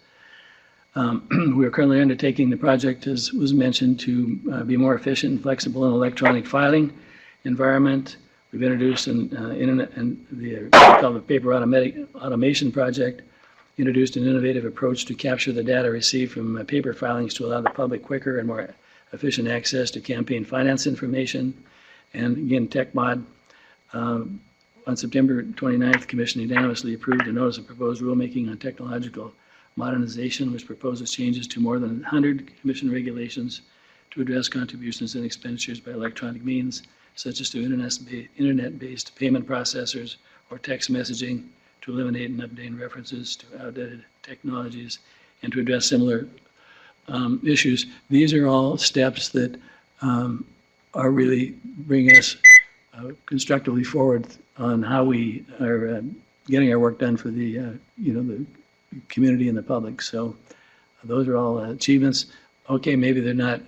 We are currently undertaking the project, as was mentioned, to be more efficient and flexible in electronic filing environment. We've introduced called the Paper Automation Project, introduced an innovative approach to capture the data received from paper filings to allow the public quicker and more efficient access to campaign finance information. And again, TechMod. On September 29th, the Commission unanimously approved a notice of proposed rulemaking on technological modernization, which proposes changes to more than 100 Commission regulations to address contributions and expenditures by electronic means, such as to internet-based payment processors or text messaging, to eliminate and update references to outdated technologies, and to address similar issues. These are all steps that are really bringing us constructively forward on how we are getting our work done for the the community and the public. So those are all achievements. Okay, maybe they're not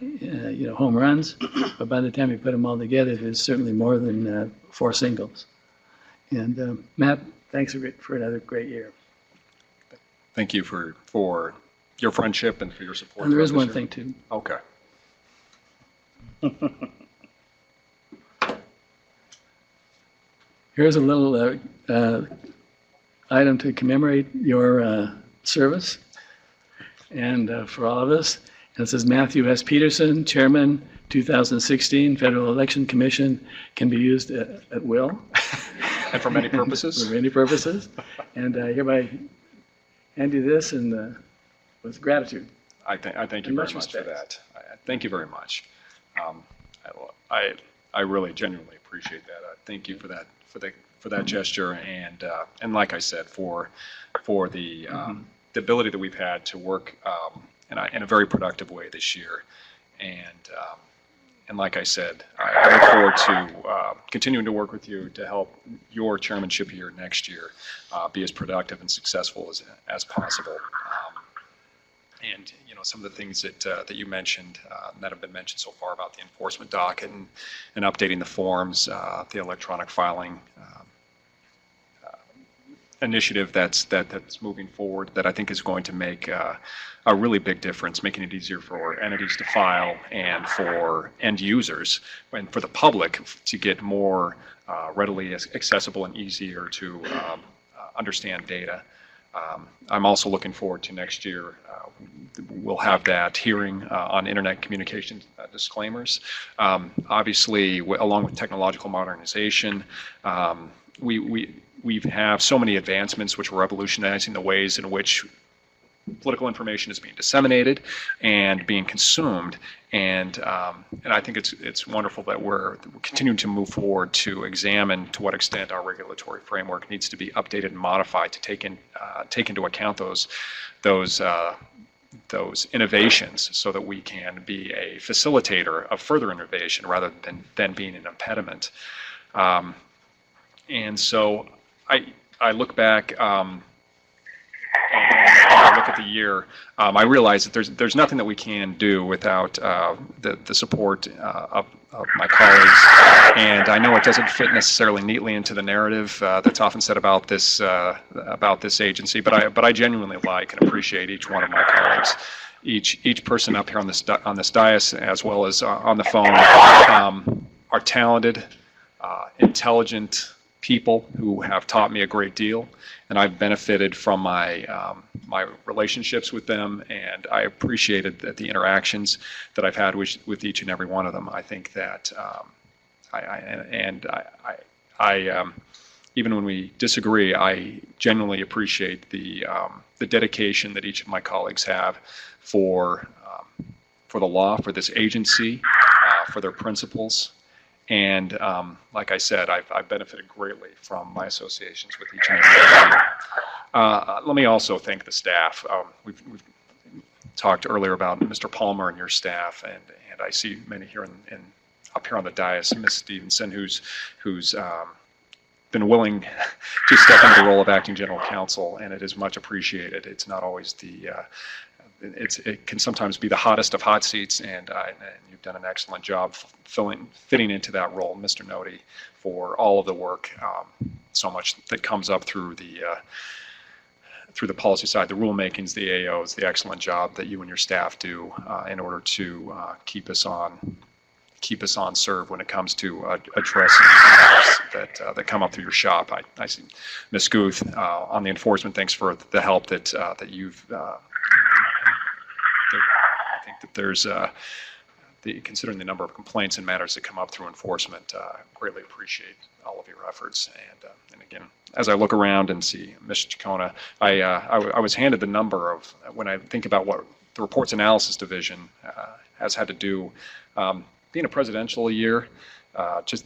home runs, but by the time you put them all together, there's certainly more than 4 singles. And Matt, thanks for another great year. Thank you for your friendship and for your support. And there is throughout one this thing year. too. Okay. Here's a little item to commemorate your service and for all of us. And it says Matthew S. Peterson, Chairman, 2016 Federal Election Commission, can be used at will. And for many purposes. For many purposes. And hereby hand you this and with gratitude. I thank you And very much much for respect. that. Thank you very much. I really genuinely appreciate that. Thank you for that gesture, and like I said, for the ability that we've had to work in a very productive way this year, and like I said, I look forward to continuing to work with you to help your chairmanship here next year be as productive and successful as possible. And some of the things that you mentioned that have been mentioned so far about the enforcement docket and updating the forms, the electronic filing initiative that's moving forward, that I think is going to make a really big difference, making it easier for entities to file and for end users and for the public to get more readily accessible and easier to understand data. I'm also looking forward to next year. We'll have that hearing on internet communication disclaimers. Obviously, along with technological modernization, we have so many advancements which are revolutionizing the ways in which political information is being disseminated and being consumed, and I think it's wonderful that we're continuing to move forward to examine to what extent our regulatory framework needs to be updated and modified to take into account those innovations, so that we can be a facilitator of further innovation rather than being an impediment. And so I look back. And I look at the year, I realize that there's nothing that we can do without the support of my colleagues, and I know it doesn't fit necessarily neatly into the narrative that's often said about this agency, but I genuinely like and appreciate each one of my colleagues, each person up here on this dais as well as on the phone are talented, intelligent people who have taught me a great deal, and I've benefited from my relationships with them, and I appreciated the interactions that I've had with each and every one of them. I think that even when we disagree, I genuinely appreciate the dedication that each of my colleagues have for the law, for this agency, for their principles. And like I said, I've benefited greatly from my associations with each and every one. Let me also thank the staff. We've talked earlier about Mr. Palmer and your staff, and I see many here up here on the dais, Ms. Stevenson, who's been willing to step into the role of acting general counsel, and it is much appreciated. It's not always it can sometimes be the hottest of hot seats, and you've done an excellent job fitting into that role, Mr. Nodi, for all of the work, so much that comes up through the policy side, the rulemakings, the AOs, the excellent job that you and your staff do in order to keep us on serve when it comes to addressing matters that come up through your shop. I see Ms. Guth on the enforcement. Thanks for the help that you've. I think that there's considering the number of complaints and matters that come up through enforcement, greatly appreciate all of your efforts. And again, as I look around and see Ms. Chacona, I was handed the number of, when I think about what the Reports Analysis Division has had to do, being a presidential year, just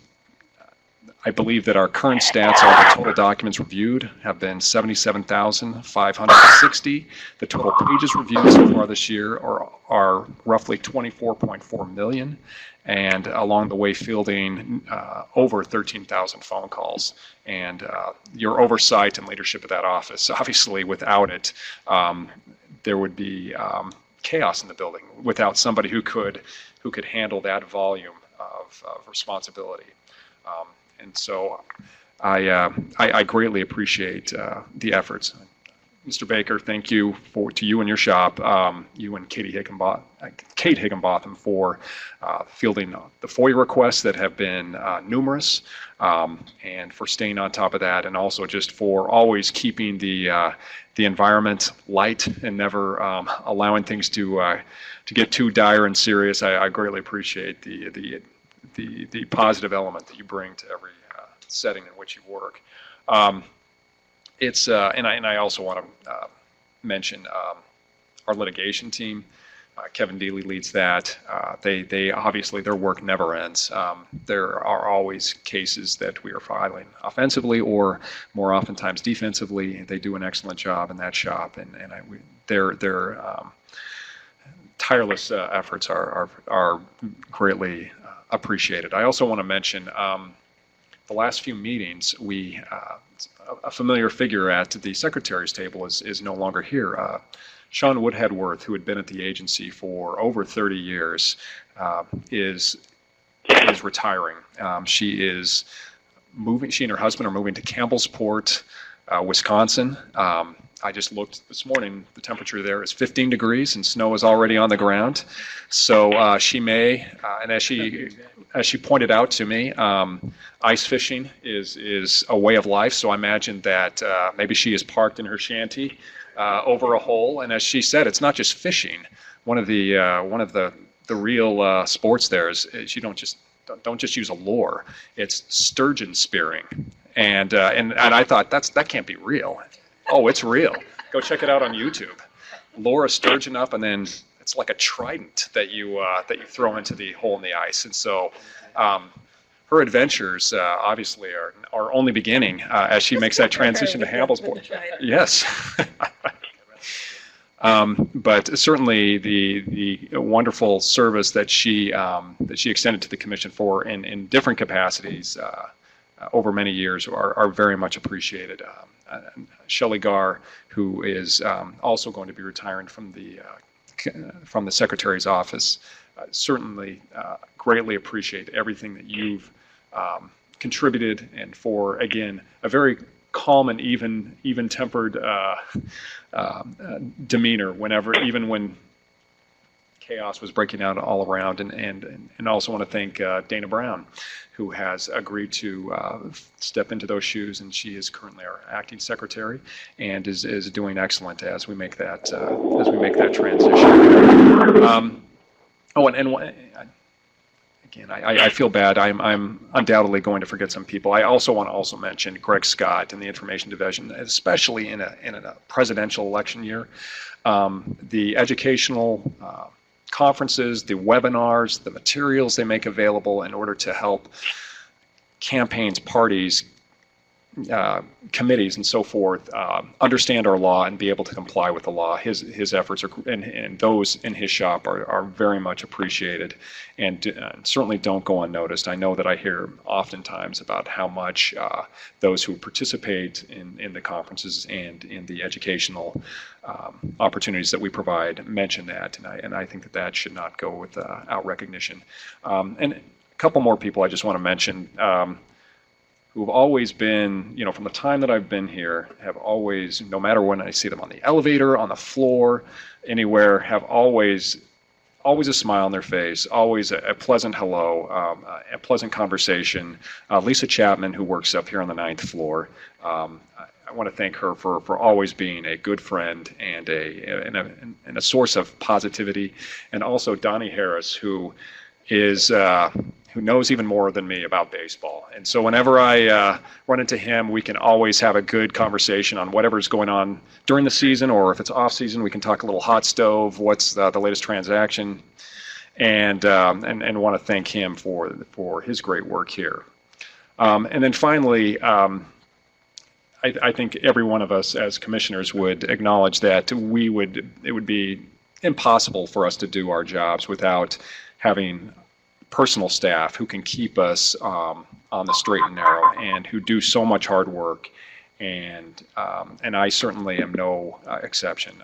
I believe that our current stats are the total documents reviewed have been 77,560. The total pages reviewed so far this year are roughly 24.4 million, and along the way fielding over 13,000 phone calls. And your oversight and leadership of that office, obviously without it, there would be chaos in the building without somebody who could handle that volume of responsibility. And so I greatly appreciate the efforts. Mr. Baker, thank you to you and your shop, you and Kate Higginbotham for fielding the FOIA requests that have been numerous, and for staying on top of that, and also just for always keeping the environment light and never allowing things to get too dire and serious. I greatly appreciate the positive element that you bring to every setting in which you work. And I also want to mention our litigation team. Kevin Deely leads that. They obviously, their work never ends. There are always cases that we are filing offensively or more oftentimes defensively. They do an excellent job in that shop, and their tireless efforts are greatly appreciated. I also want to mention the last few meetings, a familiar figure at the secretary's table is no longer here. Sean Woodheadworth, who had been at the agency for over 30 years, is retiring. She is moving. She and her husband are moving to Campbellsport, Wisconsin. I just looked this morning. The temperature there is 15 degrees, and snow is already on the ground. So she may, and as she pointed out to me, ice fishing is a way of life. So I imagine that maybe she is parked in her shanty over a hole. And as she said, it's not just fishing. One of the real sports there is you don't just use a lure. It's sturgeon spearing, and I thought that can't be real. Oh, it's real. Go check it out on YouTube. Lure a sturgeon up, and then it's like a trident that you throw into the hole in the ice. And so her adventures obviously are only beginning as she makes that transition to Campbellsport. Yes. But certainly the wonderful service that she extended to the commission for in different capacities over many years are very much appreciated. Shelley Garr, who is also going to be retiring from the Secretary's office, certainly greatly appreciate everything that you've contributed, and for, again, a very calm and even-tempered demeanor even when chaos was breaking out all around. And also want to thank Dana Brown, who has agreed to step into those shoes, and she is currently our acting secretary and is doing excellent as we make that transition. Again, I feel bad. I'm undoubtedly going to forget some people. I also want to mention Greg Scott in the Information Division, especially in a presidential election year. The educational conferences, the webinars, the materials they make available in order to help campaigns, parties, committees, and so forth understand our law and be able to comply with the law. His efforts and those in his shop are very much appreciated, and certainly don't go unnoticed. I know that I hear oftentimes about how much those who participate in the conferences and in the educational opportunities that we provide mention that, and I think that should not go without recognition. And a couple more people I just want to mention. Who've always been, from the time that I've been here, have always, no matter when I see them on the elevator, on the floor, anywhere, have always a smile on their face, always a pleasant hello, a pleasant conversation. Lisa Chapman, who works up here on the 9th floor, I want to thank her for always being a good friend and a source of positivity. And also Donnie Harris, who knows even more than me about baseball. And so whenever I run into him, we can always have a good conversation on whatever's going on during the season, or if it's off season, we can talk a little hot stove, what's the latest transaction, and want to thank him for his great work here. And then finally, I think every one of us as commissioners would acknowledge that it would be impossible for us to do our jobs without having personal staff who can keep us on the straight and narrow and who do so much hard work. And I certainly am no exception.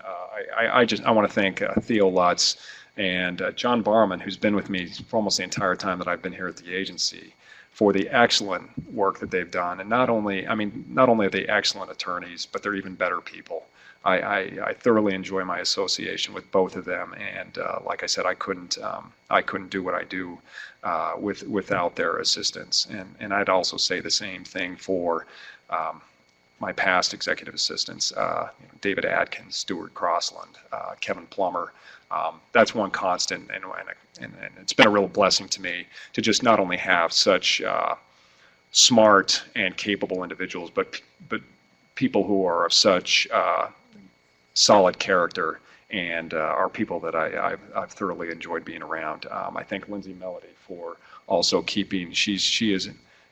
I want to thank Theo Lutz and John Barman, who's been with me for almost the entire time that I've been here at the agency, for the excellent work that they've done. And not only are they excellent attorneys, but they're even better people. I thoroughly enjoy my association with both of them, and like I said, I couldn't do what I do without their assistance. And I'd also say the same thing for my past executive assistants, David Adkins, Stuart Crossland, Kevin Plummer. That's one constant, and it's been a real blessing to me to just not only have such smart and capable individuals, but people who are of such solid character and are people that I've thoroughly enjoyed being around. I thank Lindsay Melody for also keeping. She has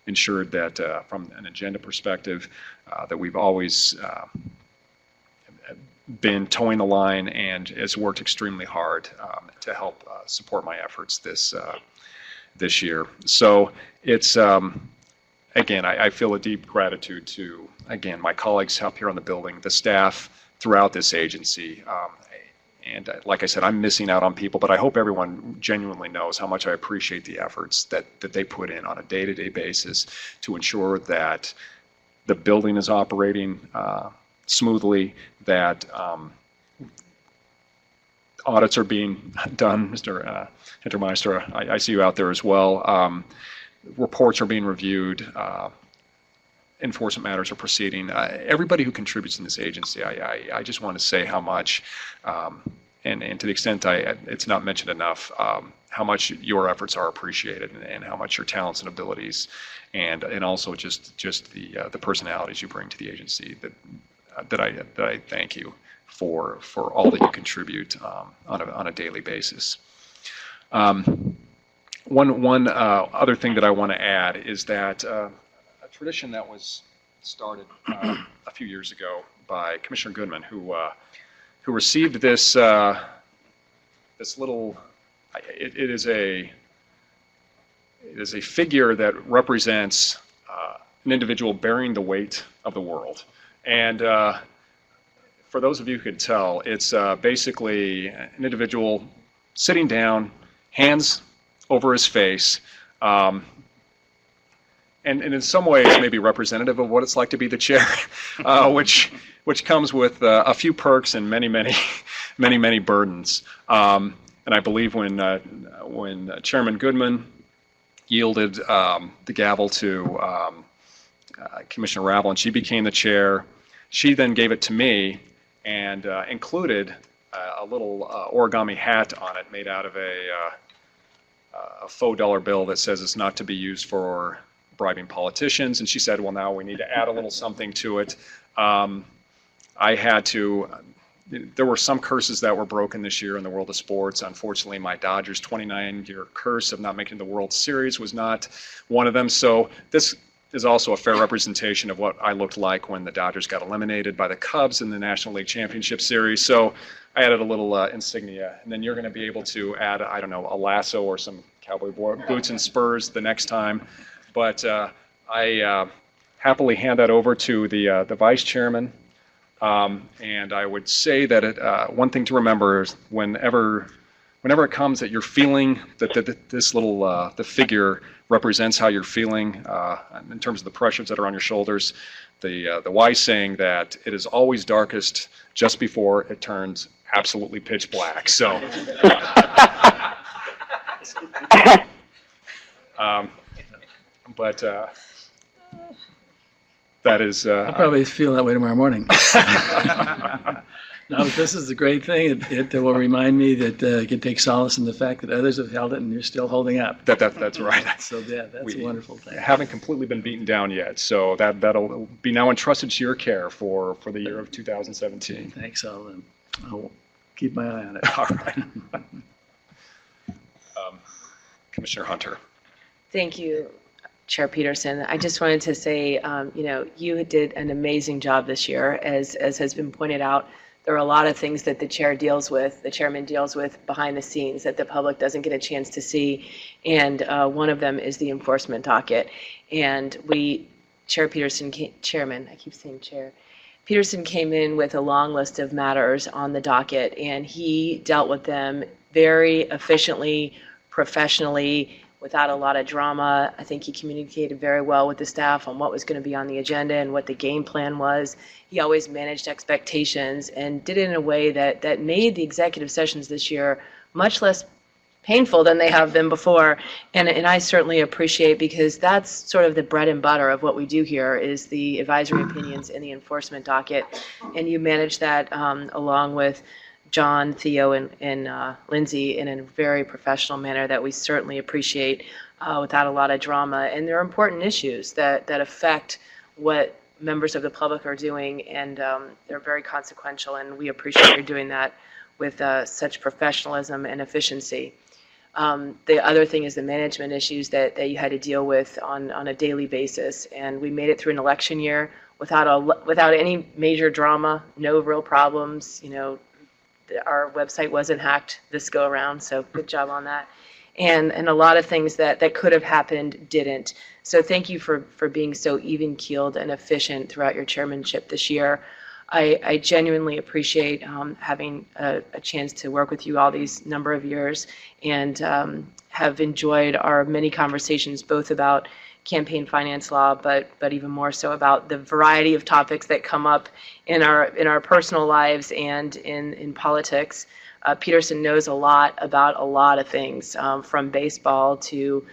ensured that from an agenda perspective that we've always been towing the line and has worked extremely hard to help support my efforts this year. So it's again, I feel a deep gratitude to my colleagues up here on the building, the staff throughout this agency. And like I said, I'm missing out on people, but I hope everyone genuinely knows how much I appreciate the efforts that they put in on a day-to-day basis to ensure that the building is operating smoothly, that audits are being done. Mr. Hintermeister, I see you out there as well. Reports are being reviewed. Enforcement matters are proceeding. Everybody who contributes in this agency, I just want to say how much, and to the extent it's not mentioned enough, how much your efforts are appreciated and how much your talents and abilities and also just the personalities you bring to the agency that I thank you for all that you contribute on a daily basis. One other thing that I want to add is that a tradition that was started a few years ago by Commissioner Goodman, who received this little. It is a figure that represents an individual bearing the weight of the world. And for those of you who could tell, it's basically an individual sitting down, hands over his face, and in some ways maybe representative of what it's like to be the chair, which comes with a few perks and many burdens. And I believe when Chairman Goodman yielded the gavel to Commissioner Ravel and she became the chair, she then gave it to me and included a little origami hat on it made out of a faux dollar bill that says it's not to be used for bribing politicians. And she said, well, now we need to add a little something to it. There were some curses that were broken this year in the world of sports. Unfortunately, my Dodgers' 29-year curse of not making the World Series was not one of them. So this is also a fair representation of what I looked like when the Dodgers got eliminated by the Cubs in the National League Championship Series. So I added a little insignia. And then you're going to be able to add, I don't know, a lasso or some cowboy boots and spurs the next time. But I happily hand that over to the vice chairman. And I would say that one thing to remember is whenever it comes that you're feeling that this little the figure represents how you're feeling in terms of the pressures that are on your shoulders, the wise saying that it is always darkest just before it turns absolutely pitch black. So. But that is. I'll probably feel that way tomorrow morning. No, this is the great thing. It will remind me that you can take solace in the fact that others have held it and you're still holding up. That's right. So yeah, that's a wonderful thing. Haven't completely been beaten down yet, so that'll be now entrusted to your care for the year of 2017. Thanks, I'll keep my eye on it. All right. Commissioner Hunter. Thank you. Chair Peterson. I just wanted to say, you did an amazing job this year. As has been pointed out, there are a lot of things that the chairman deals with behind the scenes that the public doesn't get a chance to see. And one of them is the enforcement docket. And Chair Peterson, Chairman, I keep saying Chair, Peterson came in with a long list of matters on the docket, and he dealt with them very efficiently, professionally, without a lot of drama. I think he communicated very well with the staff on what was going to be on the agenda and what the game plan was. He always managed expectations and did it in a way that made the executive sessions this year much less painful than they have been before. And I certainly appreciate, because that's sort of the bread and butter of what we do here is the advisory opinions and the enforcement docket. And you manage that along with John, Theo, and Lindsay in a very professional manner that we certainly appreciate without a lot of drama. And there are important issues that affect what members of the public are doing, and they're very consequential, and we appreciate you doing that with such professionalism and efficiency. The other thing is the management issues that you had to deal with on a daily basis, and we made it through an election year without any major drama, no real problems. Our website wasn't hacked this go around, so good job on that. And a lot of things that could have happened didn't. So thank you for being so even-keeled and efficient throughout your chairmanship this year. I genuinely appreciate having a chance to work with you all these number of years, and have enjoyed our many conversations both about campaign finance law, but even more so about the variety of topics that come up in our personal lives and in politics. Peterson knows a lot about a lot of things, from baseball to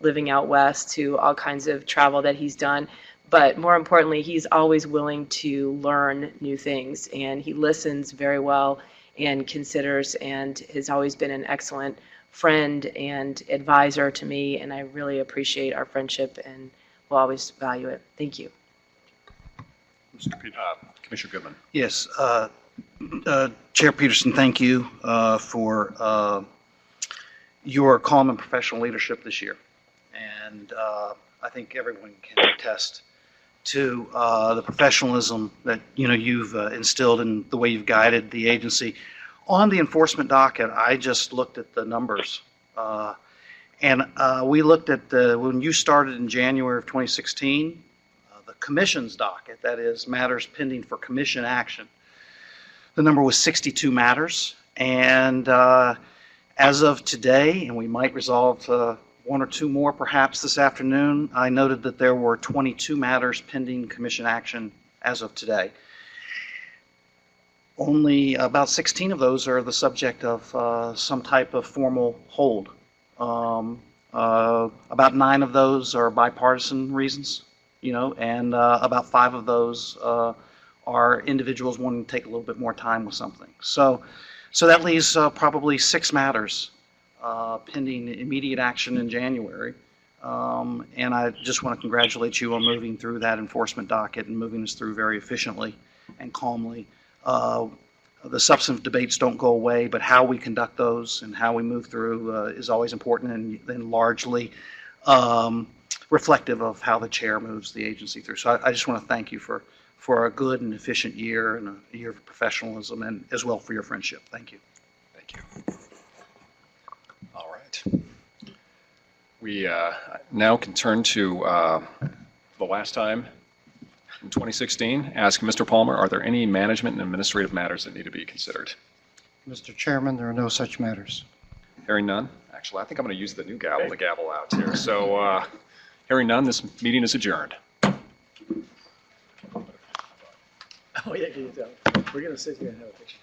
living out west to all kinds of travel that he's done. But more importantly, he's always willing to learn new things, and he listens very well and considers, and has always been an excellent friend and advisor to me, and I really appreciate our friendship and will always value it. Thank you. Commissioner Goodman. Yes, Chair Peterson, thank you for your calm and professional leadership this year. And I think everyone can attest to the professionalism that you've instilled in the way you've guided the agency. On the enforcement docket, I just looked at the numbers, and we looked at when you started in January of 2016, the commission's docket, that is matters pending for commission action. The number was 62 matters, and as of today, and we might resolve one or two more perhaps this afternoon, I noted that there were 22 matters pending commission action as of today. Only about 16 of those are the subject of some type of formal hold. About 9 of those are bipartisan reasons, and about 5 of those are individuals wanting to take a little bit more time with something. So that leaves probably 6 matters pending immediate action in January. And I just want to congratulate you on moving through that enforcement docket and moving us through very efficiently and calmly. The substantive debates don't go away, but how we conduct those and how we move through is always important, and largely reflective of how the chair moves the agency through. So I just want to thank you for a good and efficient year and a year of professionalism, and as well for your friendship. Thank you. Thank you. All right. We now can turn to the last time in 2016. Ask Mr. Palmer, are there any management and administrative matters that need to be considered? Mr. Chairman, there are no such matters. Hearing none. Actually, I think I'm going to use the new gavel to gavel out here. So hearing none, this meeting is adjourned. Oh, yeah, we're going to sit here and have a picture.